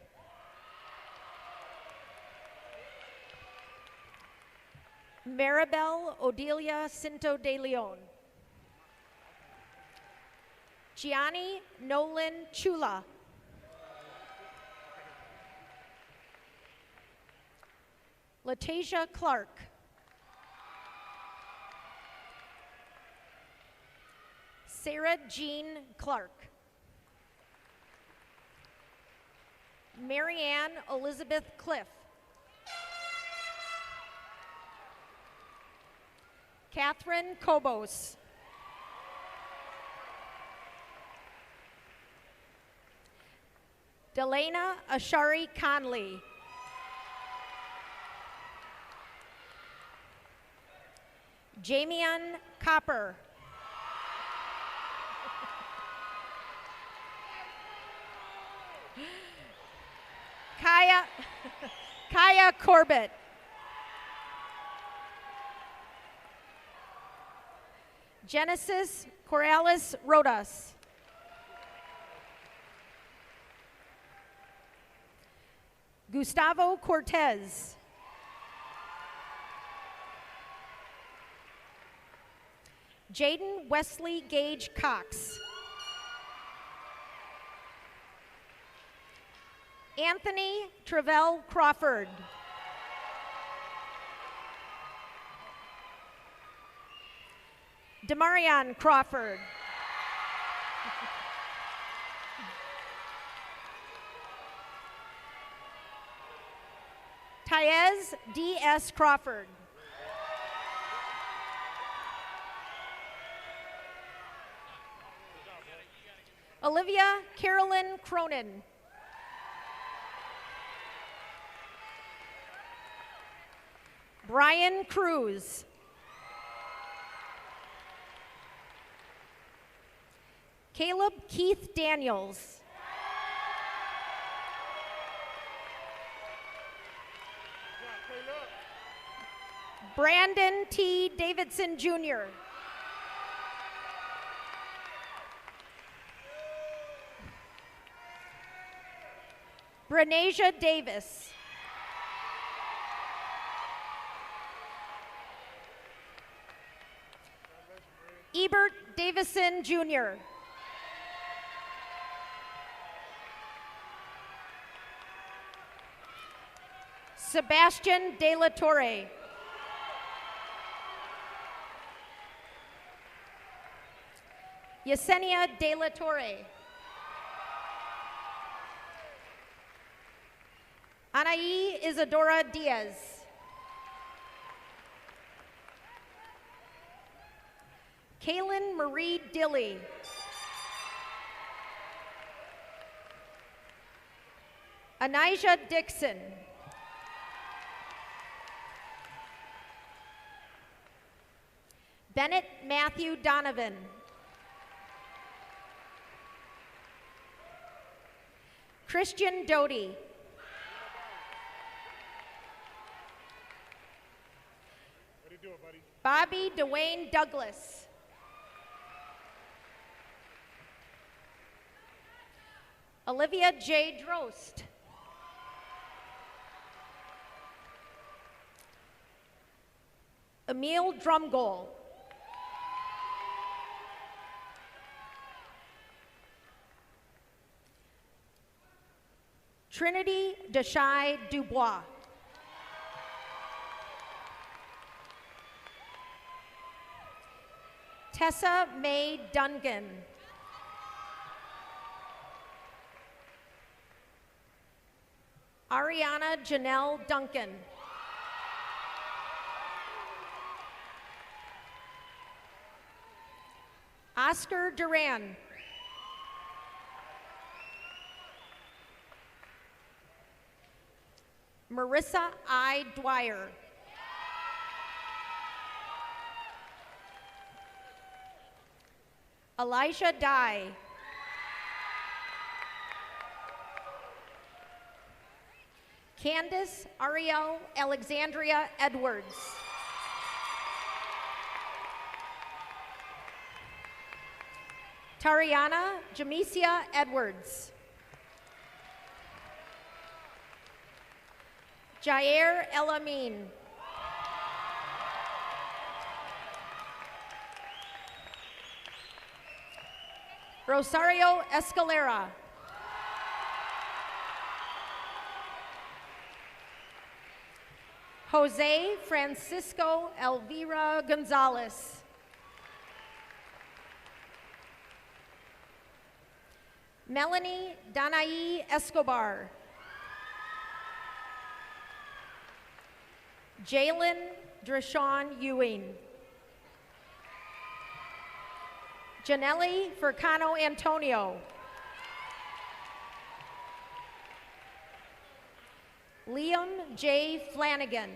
Maribel Odelia Cinto de Leon. Gianni Nolan Chula. Latasia Clark. Sarah Jean Clark. Marianne Elizabeth Cliff. Catherine Kobos. Delana Ashari Conley. Jamian Copper. Kaya Corbett. Genesis Corrales Rodas. Gustavo Cortez. Jaden Wesley Gage Cox. Anthony Travell Crawford. Demarion Crawford. Taez D.S. Crawford. Olivia Carolyn Cronin. Brian Cruz. Caleb Keith Daniels. Brandon T. Davidson Jr. Brenasia Davis. Ebert Davison Jr. Sebastian De La Torre. Yesenia De La Torre. Anaí Isadora Diaz. Kaylin Marie Dilly. Anijah Dixon. Bennett Matthew Donovan. Christian Doty. Bobby Dwayne Douglas. Olivia J. Drost. Emil Drumgoal. Trinity Deshai Dubois. Tessa Mae Dungan. Ariana Janelle Duncan. Oscar Duran. Marissa I. Dwyer. Elijah Dye. Candace Ariel Alexandria Edwards. Tariana Jamesia Edwards. Jair El-Amin. Rosario Escalera. Jose Francisco Elvira Gonzalez. Melanie Danae Escobar. Jalen Drashawn Ewing. Janelli Furcano Antonio. Liam J. Flanagan.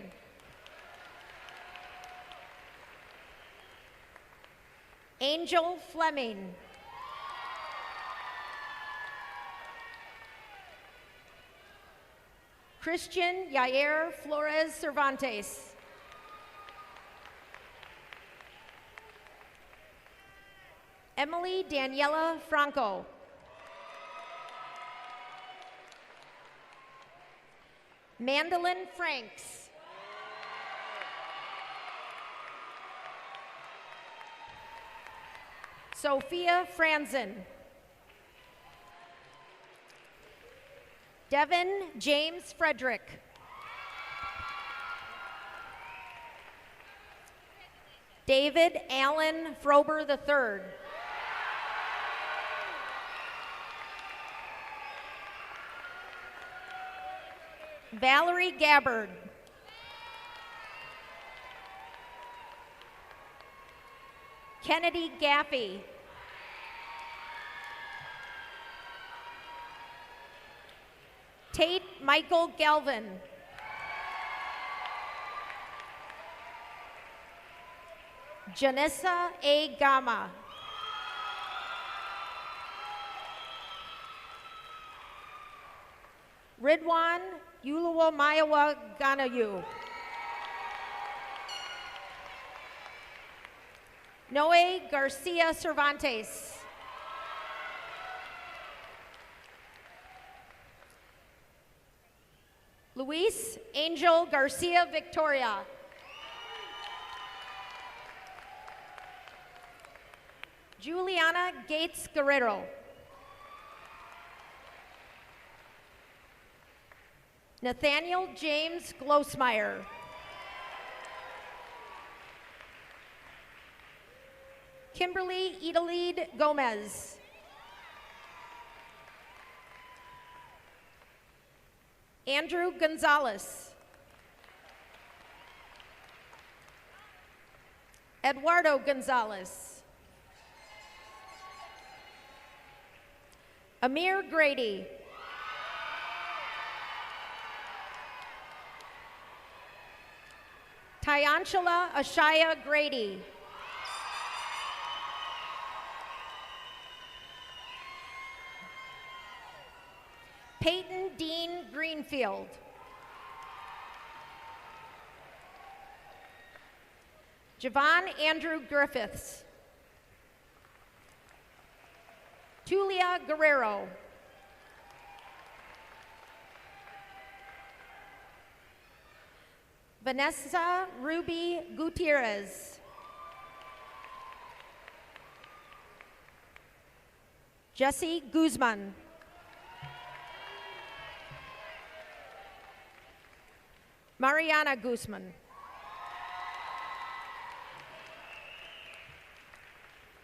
Angel Fleming. Christian Yair Flores Cervantes. Emily Daniela Franco. Mandolin Franks. Sophia Franzen. Devin James Frederick. David Allen Frober III. Valerie Gabbard. Kennedy Gaffey. Tate Michael Galvin. Janessa A. Gama. Ridwan Yuluwa Mayawa Ganayu. Noe Garcia Cervantes. Luis Angel Garcia Victoria. Juliana Gates Guerrero. Nathaniel James Glosmeyer. Kimberly Idalid Gomez. Andrew Gonzalez. Eduardo Gonzalez. Amir Grady. Tyanshula Ashaya Grady. Peyton Dean Greenfield. Javon Andrew Griffiths. Tulia Guerrero. Vanessa Ruby Gutierrez. Jesse Guzman. Mariana Guzman.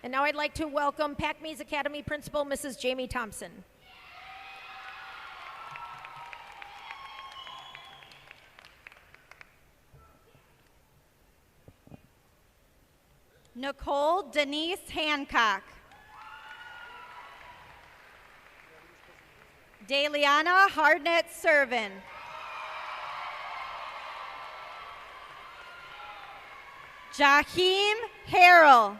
And now I'd like to welcome PACME's Academy Principal, Mrs. Jamie Thompson.
Nicole Denise Hancock. Daliana Hardnett Servin. Jaheim Harrell.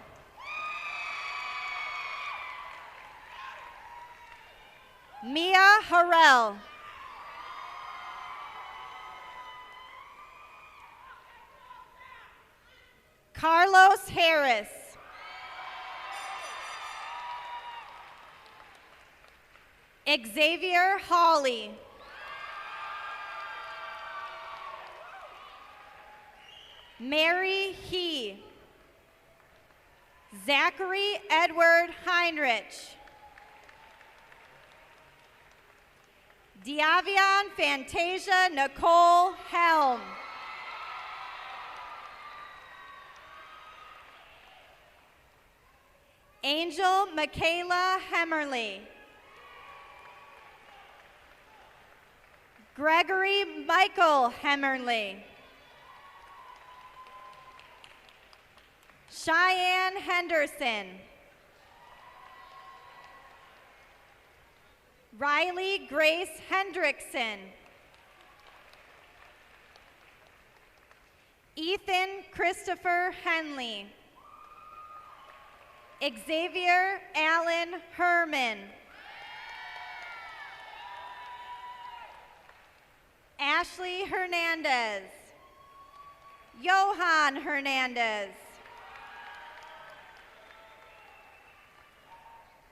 Mia Harrell. Carlos Harris. Xavier Hawley. Mary He. Zachary Edward Heinrich. Diavion Fantasia Nicole Helm. Angel Michaela Hemmerly. Gregory Michael Hemmerly. Cheyenne Henderson. Riley Grace Hendrickson. Ethan Christopher Henley. Xavier Allen Herman. Ashley Hernandez. Johan Hernandez.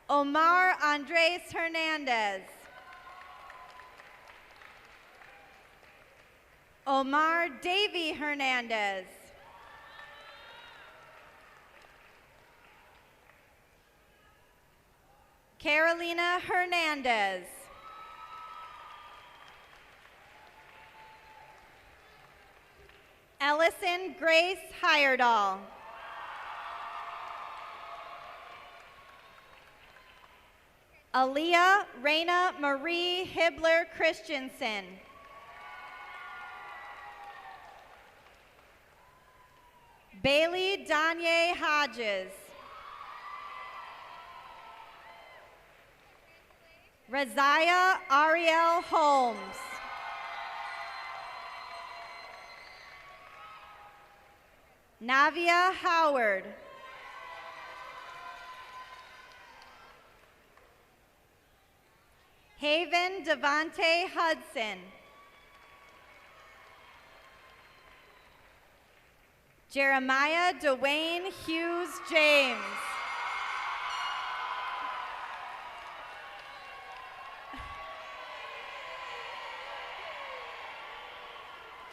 Omar Andres Hernandez. Omar Davy Hernandez. Carolina Hernandez. Ellison Grace Heyerdahl. Aaliyah Raina Marie Hibbler Christensen. Bailey Danye Hodges. Razia Ariel Holmes. Navia Howard. Haven Devante Hudson. Jeremiah Dwayne Hughes James.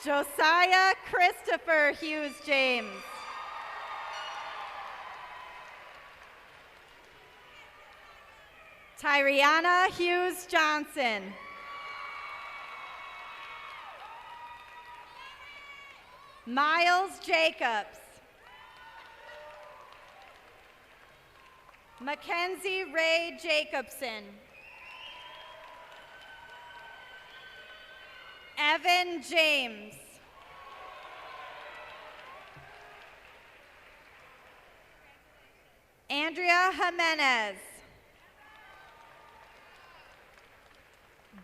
Josiah Christopher Hughes James. Tyriana Hughes Johnson. Miles Jacobs. Mackenzie Ray Jacobson. Evan James. Andrea Jimenez.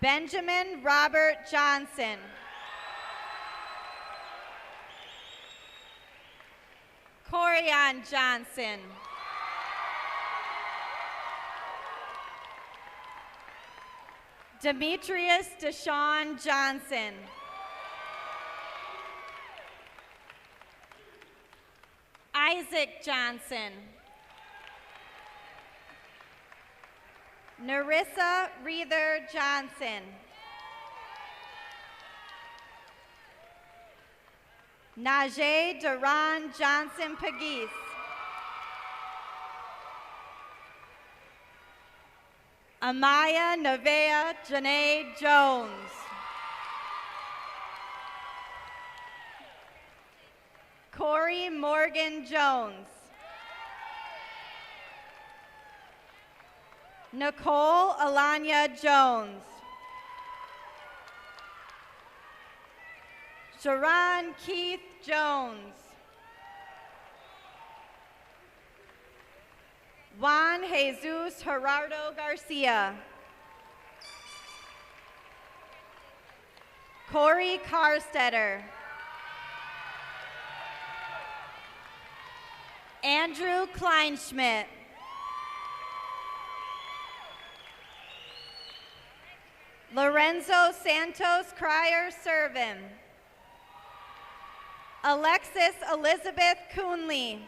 Benjamin Robert Johnson. Corian Johnson. Demetrius Deshawn Johnson. Isaac Johnson. Narissa Reether Johnson. Najee Duran Johnson Pagis. Amaya Nevea Janae Jones. Corey Morgan Jones. Nicole Alanya Jones. Sharon Keith Jones. Juan Jesus Gerardo Garcia. Corey Carstetter. Andrew Kleinschmidt. Lorenzo Santos Cryer Servin. Alexis Elizabeth Coonley.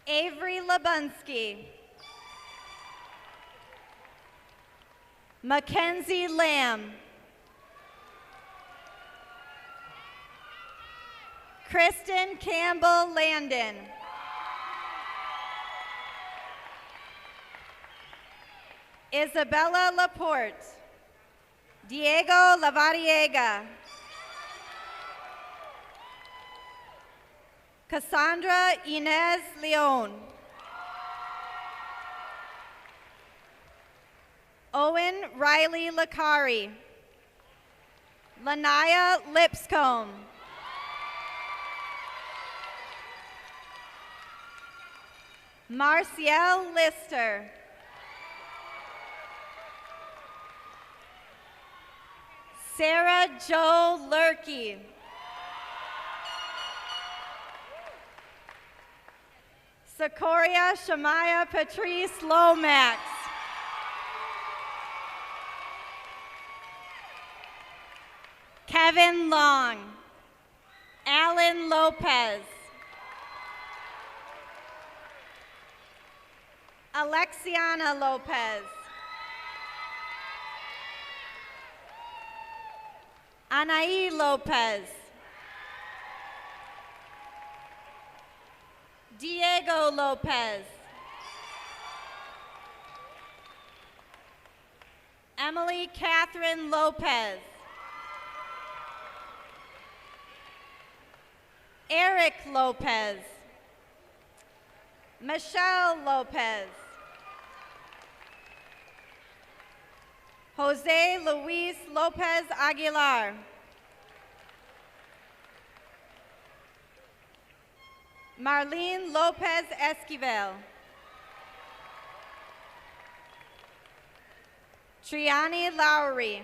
Avery Labunsky. Mackenzie Lamb. Kristen Campbell Landon. Isabella Laporte. Diego Lavariega. Cassandra Inez Leon. Owen Riley Lakari. Lanaya Lipscomb. Marciel Lister. Sarah Jo Lurkey. Secoria Shamaya Patrice Lomax. Kevin Long. Alan Lopez. Alexiana Lopez. Anaí Lopez. Diego Lopez. Emily Catherine Lopez. Eric Lopez. Michelle Lopez. Jose Luis Lopez Aguilar. Marlene Lopez Esquivel. Triani Lowry.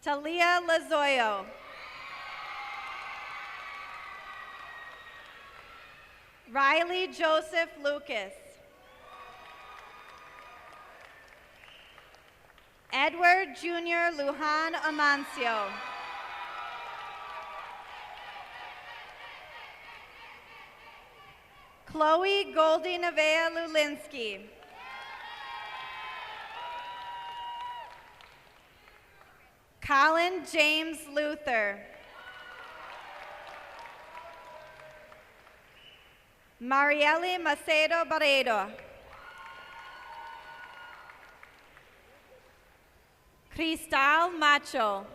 Talia Lazoyo. Riley Joseph Lucas. Edward Jr. Lujan Amancio. Chloe Goldie Nevea Lulinski. Colin James Luther. Marielle Macedo Barredo. Cristal Macho.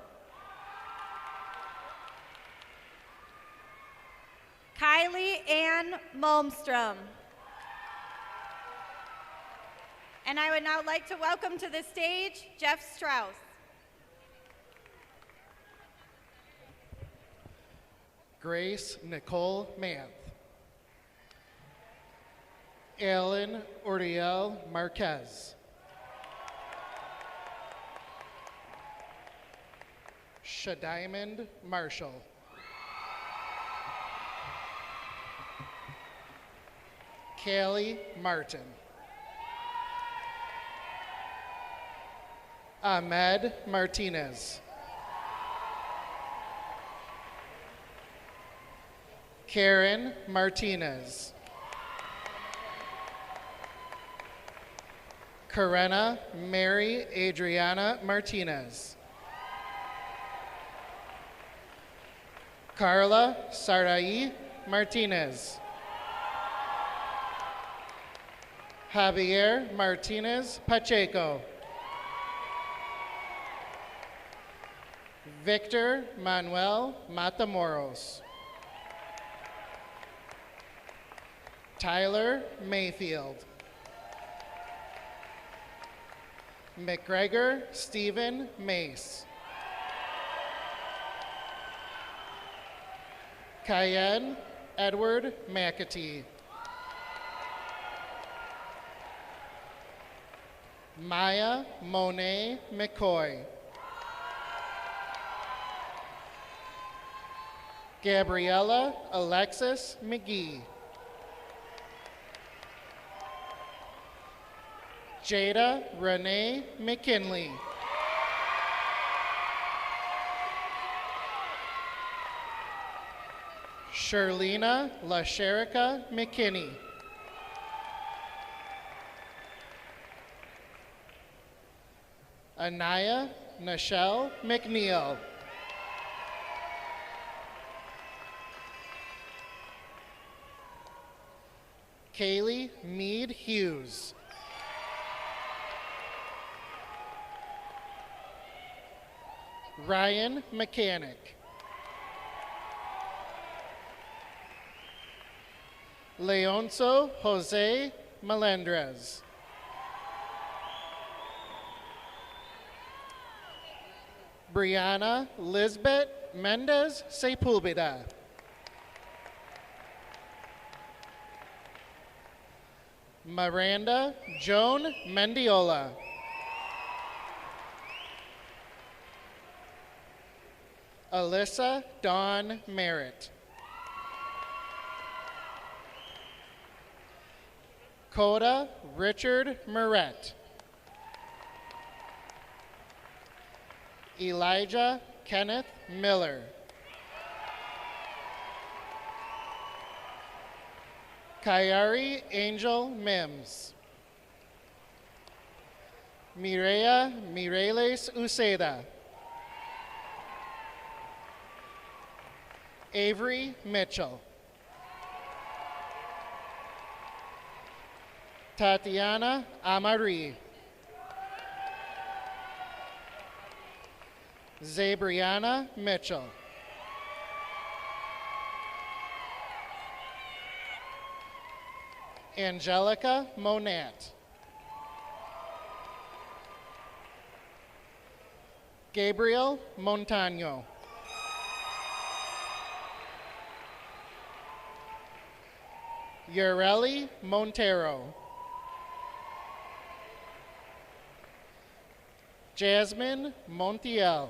Kylie Ann Malmstrom. And I would now like to welcome to the stage Jeff Strauss.
Grace Nicole Manth. Alan Oriel Marquez. Shadiamond Marshall. Callie Martin. Ahmed Martinez. Karen Martinez. Karena Mary Adriana Martinez. Carla Sarai Martinez. Javier Martinez Pacheco. Victor Manuel Matamoros. Tyler Mayfield. McGregor Stephen Mace. Cayenne Edward McAtee. Maya Monet McCoy. Gabriella Alexis McGee. Jada Renee McKinley. Sherlina LaSherica McKinney. Anaya Nichelle McNeil. Kaylee Mead Hughes. Ryan Mechanic. Leonzo Jose Melendrez. Brianna Lisbeth Mendez Sepulveda. Miranda Joan Mendiola. Alyssa Dawn Merritt. Coda Richard Moret. Elijah Kenneth Miller. Kayari Angel Mims. Mireya Mireles Uceda. Avery Mitchell. Tatiana Amari. Zabriana Mitchell. Angelica Monat. Gabriel Montano. Ureli Montero. Jasmine Montiel.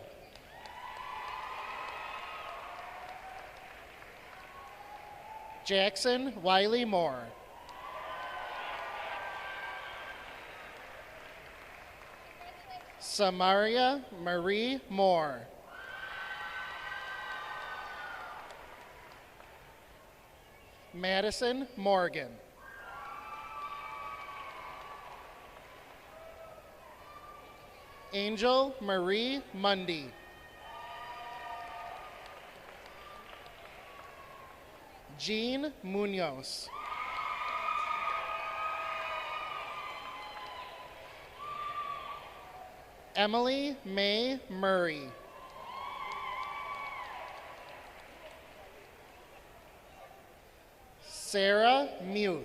Jackson Wiley Moore. Samaria Marie Moore. Madison Morgan. Angel Marie Mundy. Jean Munoz. Emily May Murray. Sarah Muth.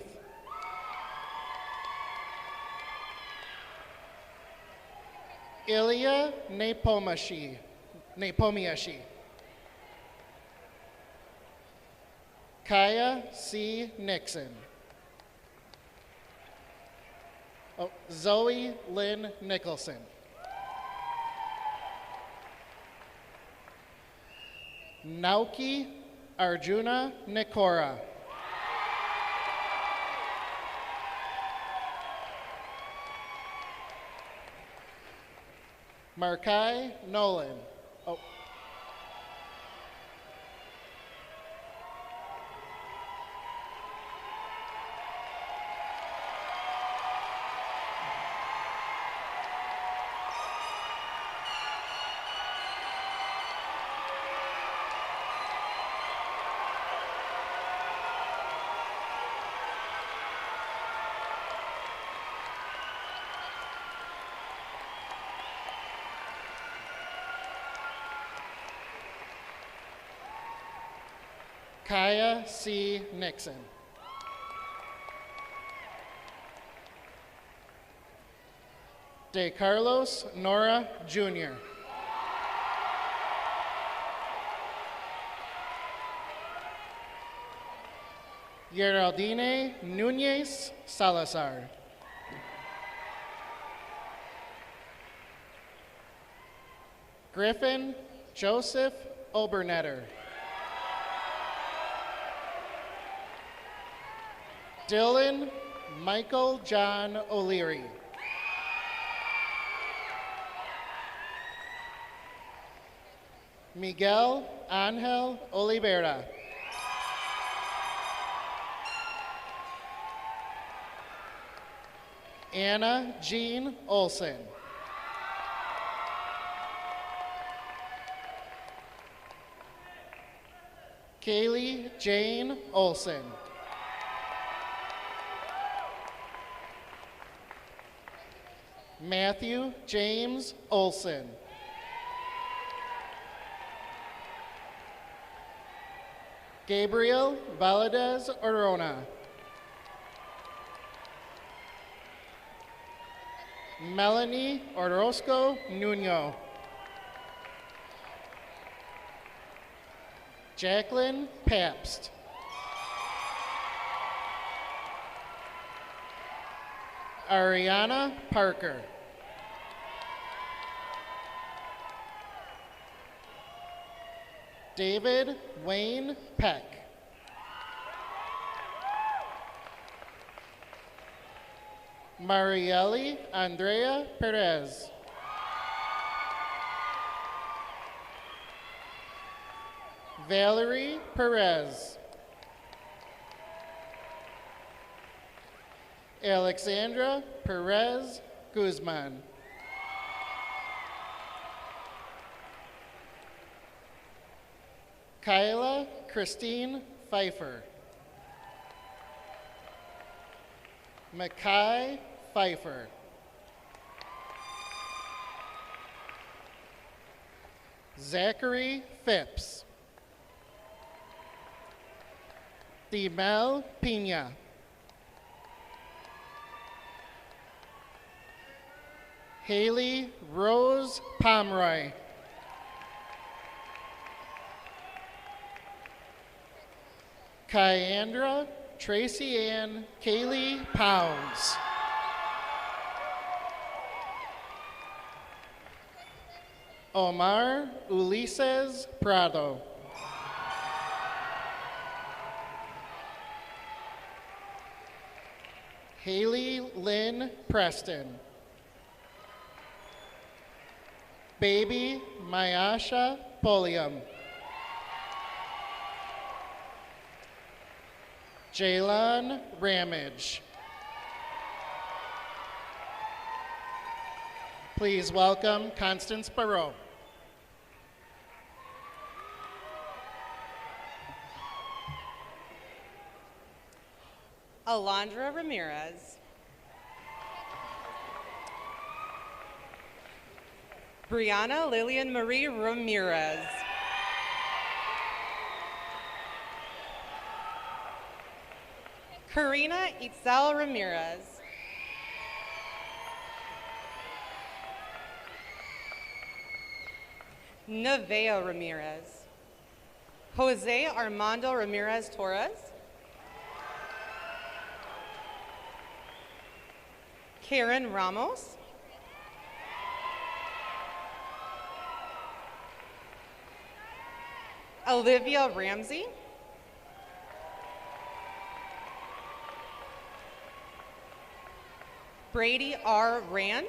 Ilya Nepomiashi. Kaya C. Nixon. Zoe Lynn Nicholson. Nauki Arjuna Nikora. Markai Nolan. Kaya C. Nixon. De Carlos Nora Jr. Geraldine Nunez Salazar. Griffin Joseph Obernetter. Dylan Michael John O'Leary. Miguel Angel Oliveira. Anna Jean Olson. Kaylee Jane Olson. Matthew James Olson. Gabriel Valadez Orona. Melanie Orozco Nuno. Jacqueline Pabst. Ariana Parker. David Wayne Peck. Marielle Andrea Perez. Valerie Perez. Alexandra Perez Guzman. Kyla Christine Pfeiffer. Mackay Pfeiffer. Zachary Phipps. Demel Pina. Haley Rose Pomeroy. Kyandra Tracy Ann Kaylee Pounds. Omar Ulises Prado. Haley Lynn Preston. Baby Mayasha Polium. Jaylon Ramage. Please welcome Constance Barreau.
Alondra Ramirez. Brianna Lillian Marie Ramirez. Karina Itzel Ramirez. Nevea Ramirez. Jose Armando Ramirez Torres. Karen Ramos. Olivia Ramsey. Brady R. Rand.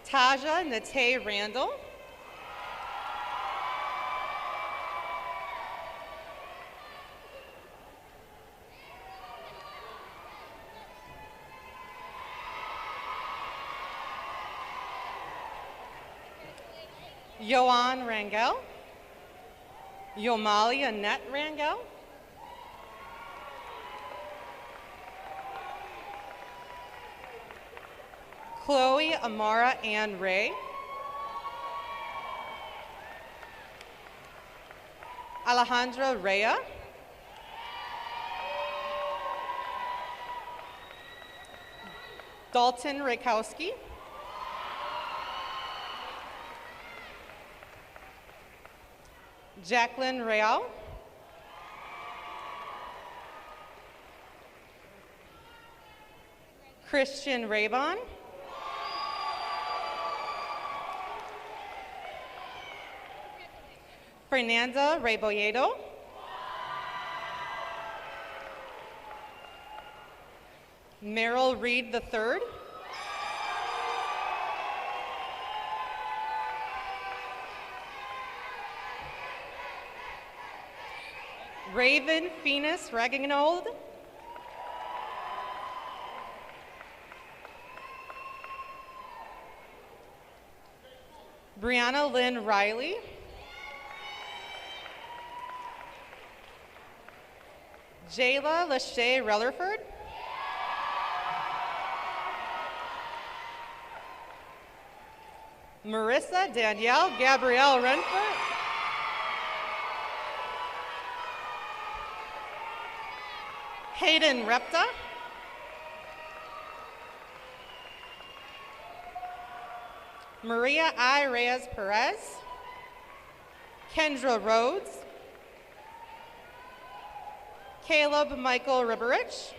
Taja Nate Randall. Yoan Rangel. Yomali Annette Rangel. Chloe Amara Ann Ray. Alejandra Rea. Dalton Rakowski. Jacqueline Real. Christian Raybon. Fernanda Rebolledo. Merrill Reed III. Raven Phoenix Reginold. Brianna Lynn Riley. Jayla Lachey Rellerford. Marissa Danielle Gabrielle Renfort. Hayden Repta. Maria I. Reyes Perez. Kendra Rhodes. Caleb Michael Riberich.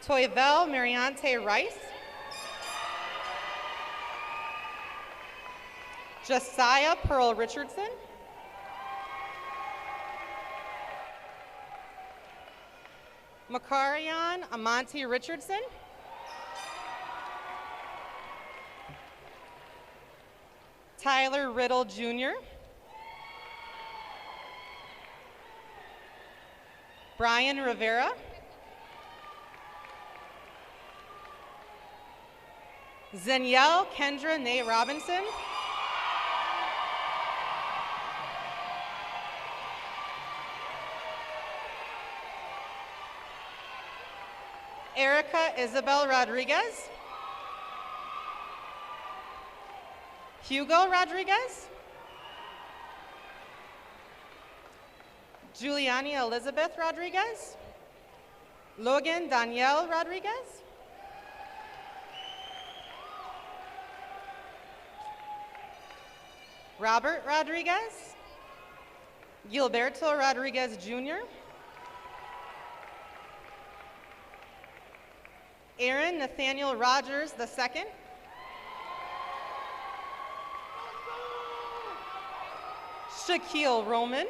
Toyvel Mariante Rice. Josiah Pearl Richardson. Makarian Amonte Richardson. Tyler Riddle Jr. Brian Rivera. Zenielle Kendra Nate Robinson. Erica Isabel Rodriguez. Hugo Rodriguez. Giuliani Elizabeth Rodriguez. Logan Danielle Rodriguez. Robert Rodriguez. Gilberto Rodriguez Jr. Aaron Nathaniel Rogers II. Shaquille Roman.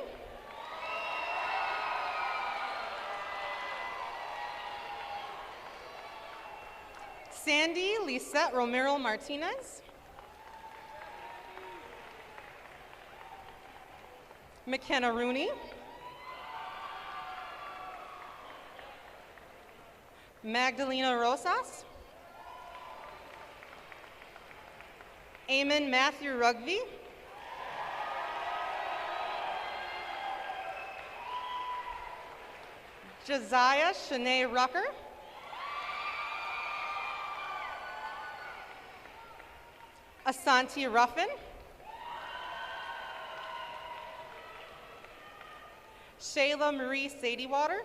Sandy Lisette Romero Martinez. McKenna Rooney. Magdalena Rosas. Eamon Matthew Rugby. Josiah Shanae Rucker. Asante Ruffin. Shayla Marie Sadiewater.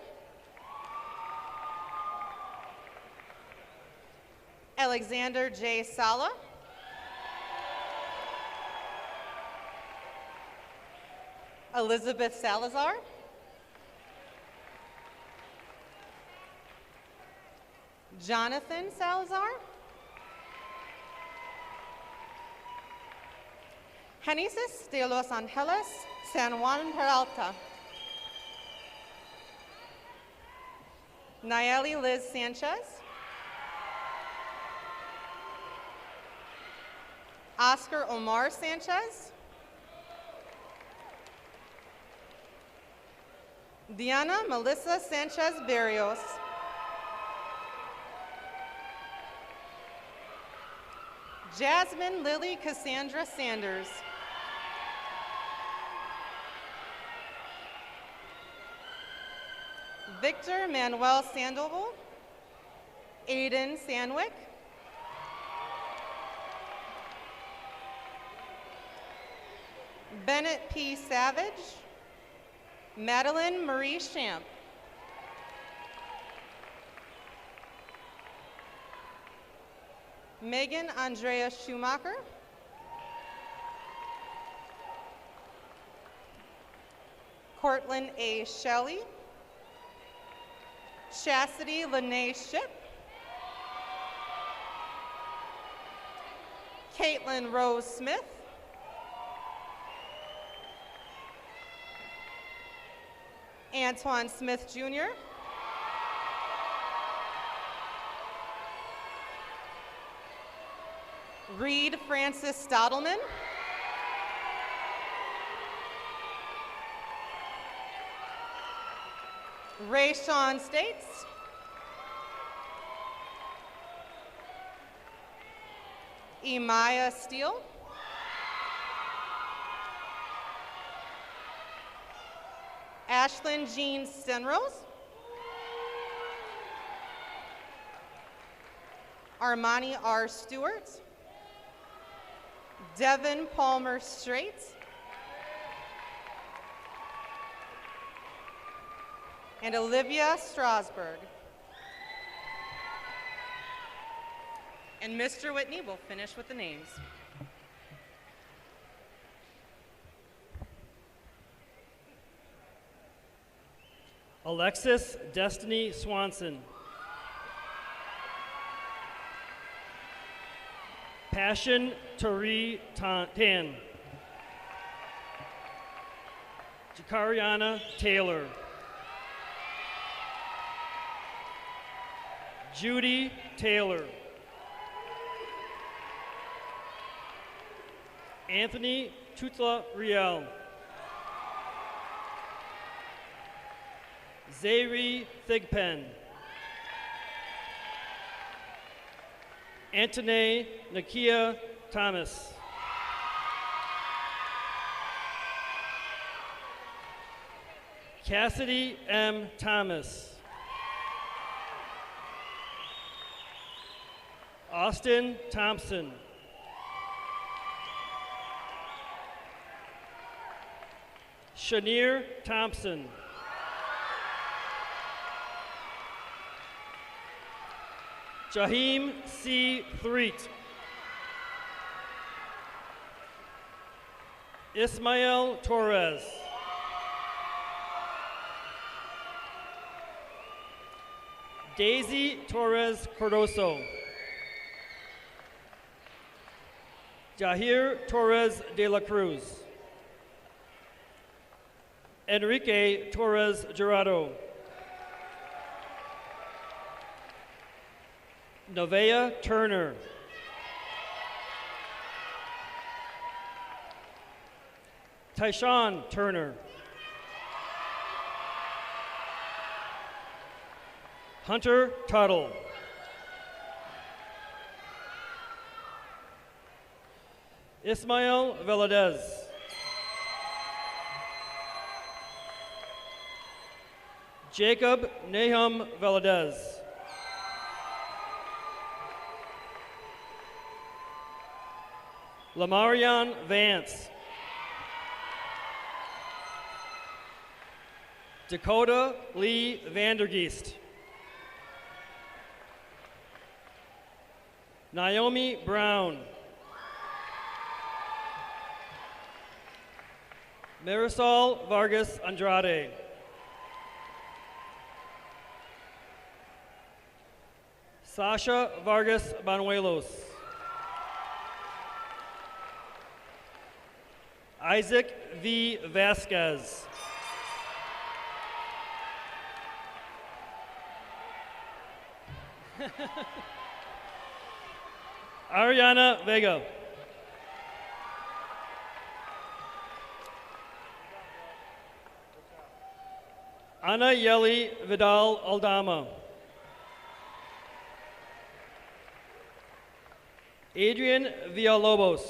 Alexander J. Sala. Elizabeth Salazar. Jonathan Salazar. Genesis de Los Angeles, San Juan Peralta. Nayeli Liz Sanchez. Oscar Omar Sanchez. Diana Melissa Sanchez Barrios. Jasmine Lily Cassandra Sanders. Victor Manuel Sandoval. Aiden Sandwick. Bennett P. Savage. Madeline Marie Champ. Megan Andrea Schumacher. Cortland A. Shelley. Chastity Lene Ship. Caitlin Rose Smith. Antoine Smith Jr. Reed Francis Stottleman. Ray Sean States. Emaya Steele, Ashlyn Jean Stenrose, Armani R. Stewart, Devin Palmer Strait, and Olivia Strasberg. And Mr. Whitney will finish with the names.
Alexis Destiny Swanson. Passion Tari Tan. Jakariana Taylor. Judy Taylor. Anthony Tutla Riel. Zayri Thigpen. Antone Nakia Thomas. Cassidy M. Thomas. Austin Thompson. Shanier Thompson. Jaheim C. Threet. Ismael Torres. Daisy Torres Cordoso. Jahir Torres de la Cruz. Enrique Torres Gerardo. Nevaeh Turner. Tyshawn Turner. Hunter Tuttle. Ismael Veladez. Jacob Nahum Veladez. Lamarion Vance. Dakota Lee Vandergeest. Naomi Brown. Marisol Vargas Andrade. Sasha Vargas Banuelos. Isaac V. Vasquez. Ariana Vega. Ana Yeli Vidal Aldama. Adrian Villalobos.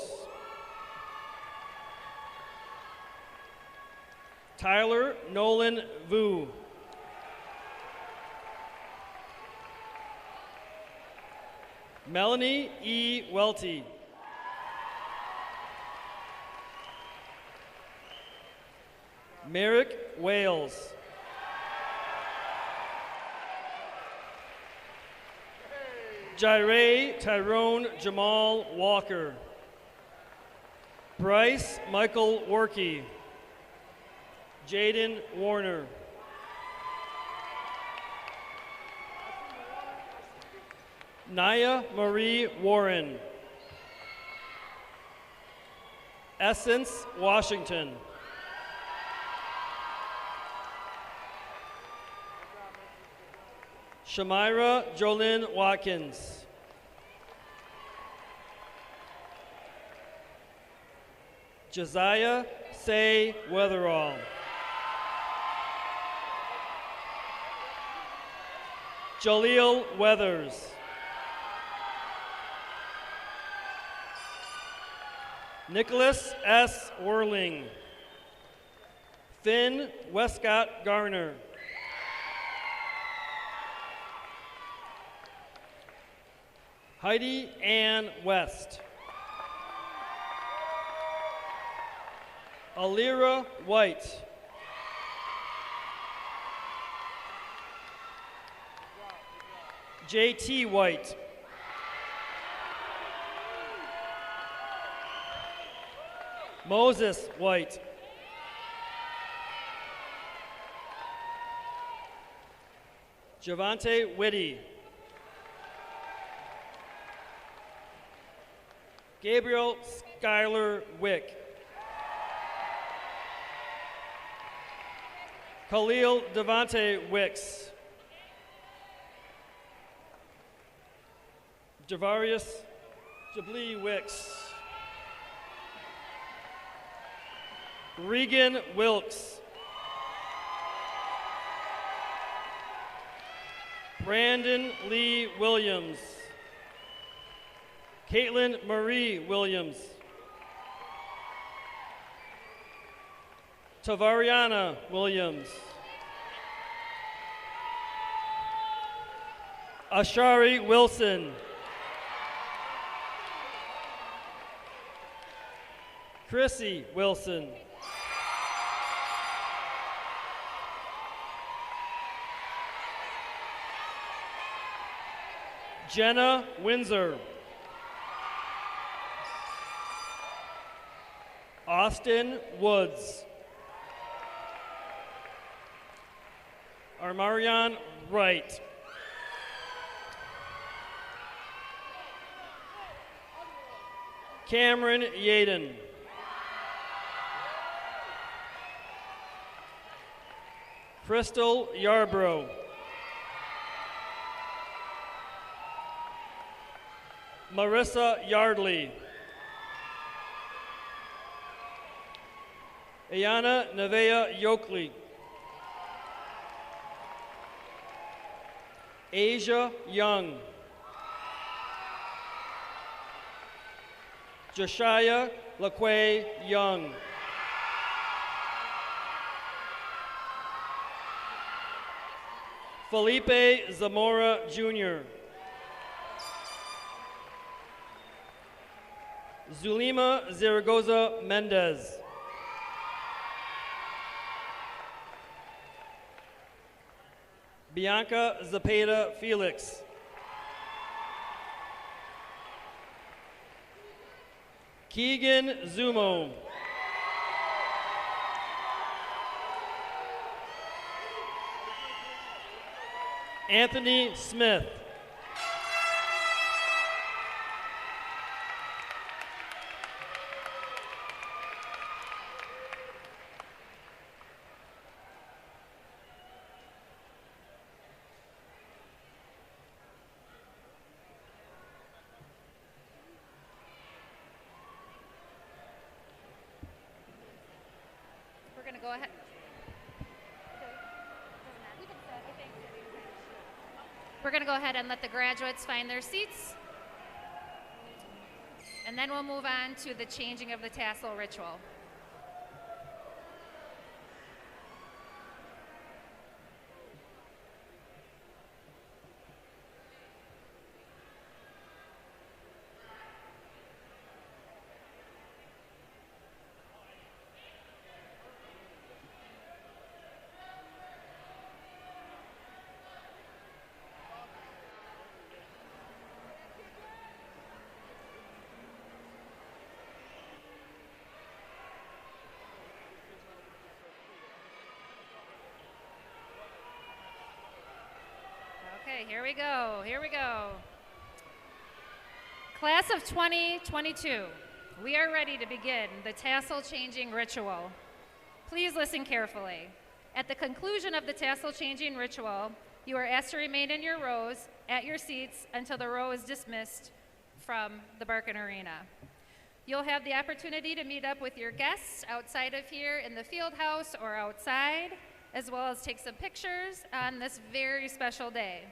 Tyler Nolan Vu. Melanie E. Welty. Merrick Wales. Jaire Tyrone Jamal Walker. Bryce Michael Workey. Jaden Warner. Naya Marie Warren. Essence Washington. Shamira Jolynn Watkins. Josiah Say Weatherall. Jaleel Weathers. Nicholas S. Orling. Finn Westcott Garner. Heidi Ann West. Alira White. J.T. White. Moses White. Javante Whitty. Gabriel Schuyler Wick. Khalil Devante Wicks. Javarius Jabli Wicks. Regan Wilkes. Brandon Lee Williams. Caitlin Marie Williams. Tavariana Williams. Ashari Wilson. Chrissy Wilson. Jenna Windsor. Austin Woods. Armarion Wright. Cameron Yaden. Crystal Yarbrough. Marissa Yardley. Ayana Nevea Yokley. Asia Young. Josiah LaQuay Young. Felipe Zamora Jr. Zulima Zaragoza Mendez. Bianca Zapata Felix. Keegan Zumo. Anthony Smith.
We're going to go ahead. We're going to go ahead and let the graduates find their seats. And then we'll move on to the changing of the tassel ritual. Okay, here we go, here we go. Class of 2022, we are ready to begin the tassel changing ritual. Please listen carefully. At the conclusion of the tassel changing ritual, you are asked to remain in your rows at your seats until the row is dismissed from the Barkin Arena. You'll have the opportunity to meet up with your guests outside of here in the field house or outside, as well as take some pictures on this very special day.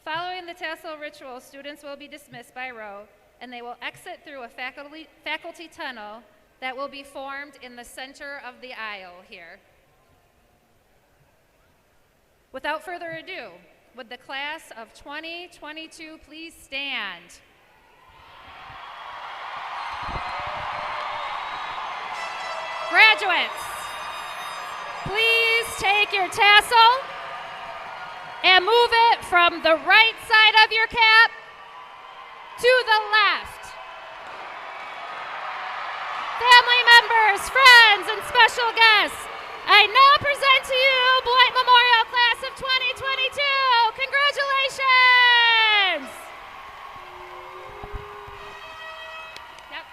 Following the tassel ritual, students will be dismissed by row and they will exit through a faculty tunnel that will be formed in the center of the aisle here. Without further ado, would the class of 2022 please stand? Graduates, please take your tassel and move it from the right side of your cap to the left. Family members, friends, and special guests, I now present to you Beloit Memorial Class of 2022. Congratulations! Yep.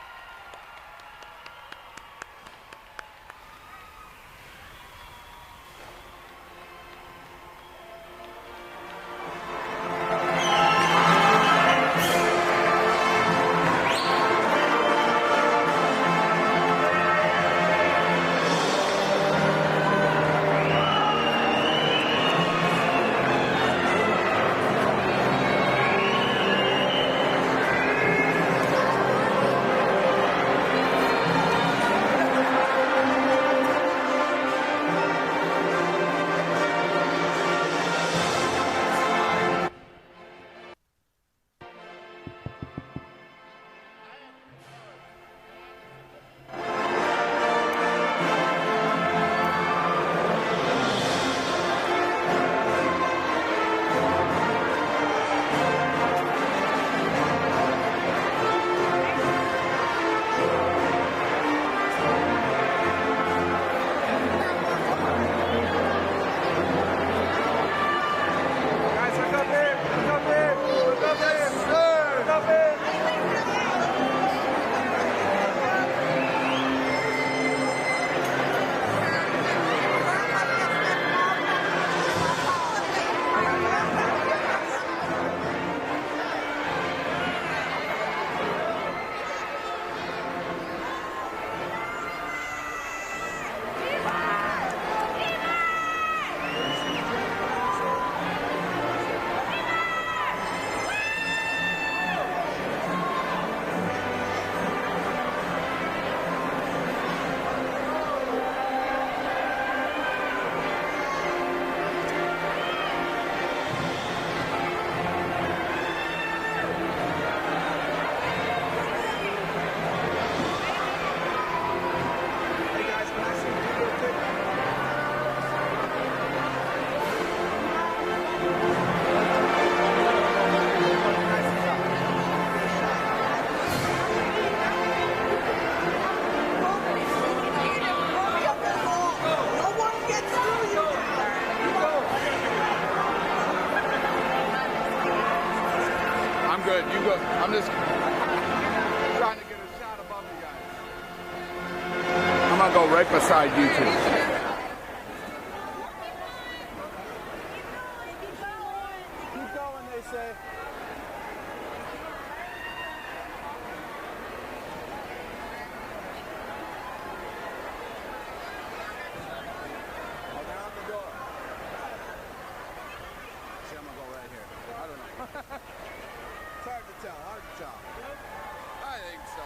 Good, you go. I'm just trying to get a shot above you guys. I'm gonna go right beside you two. Keep going, they say. Open up the door. See, I'm gonna go right here. I don't know. It's hard to tell, I think so.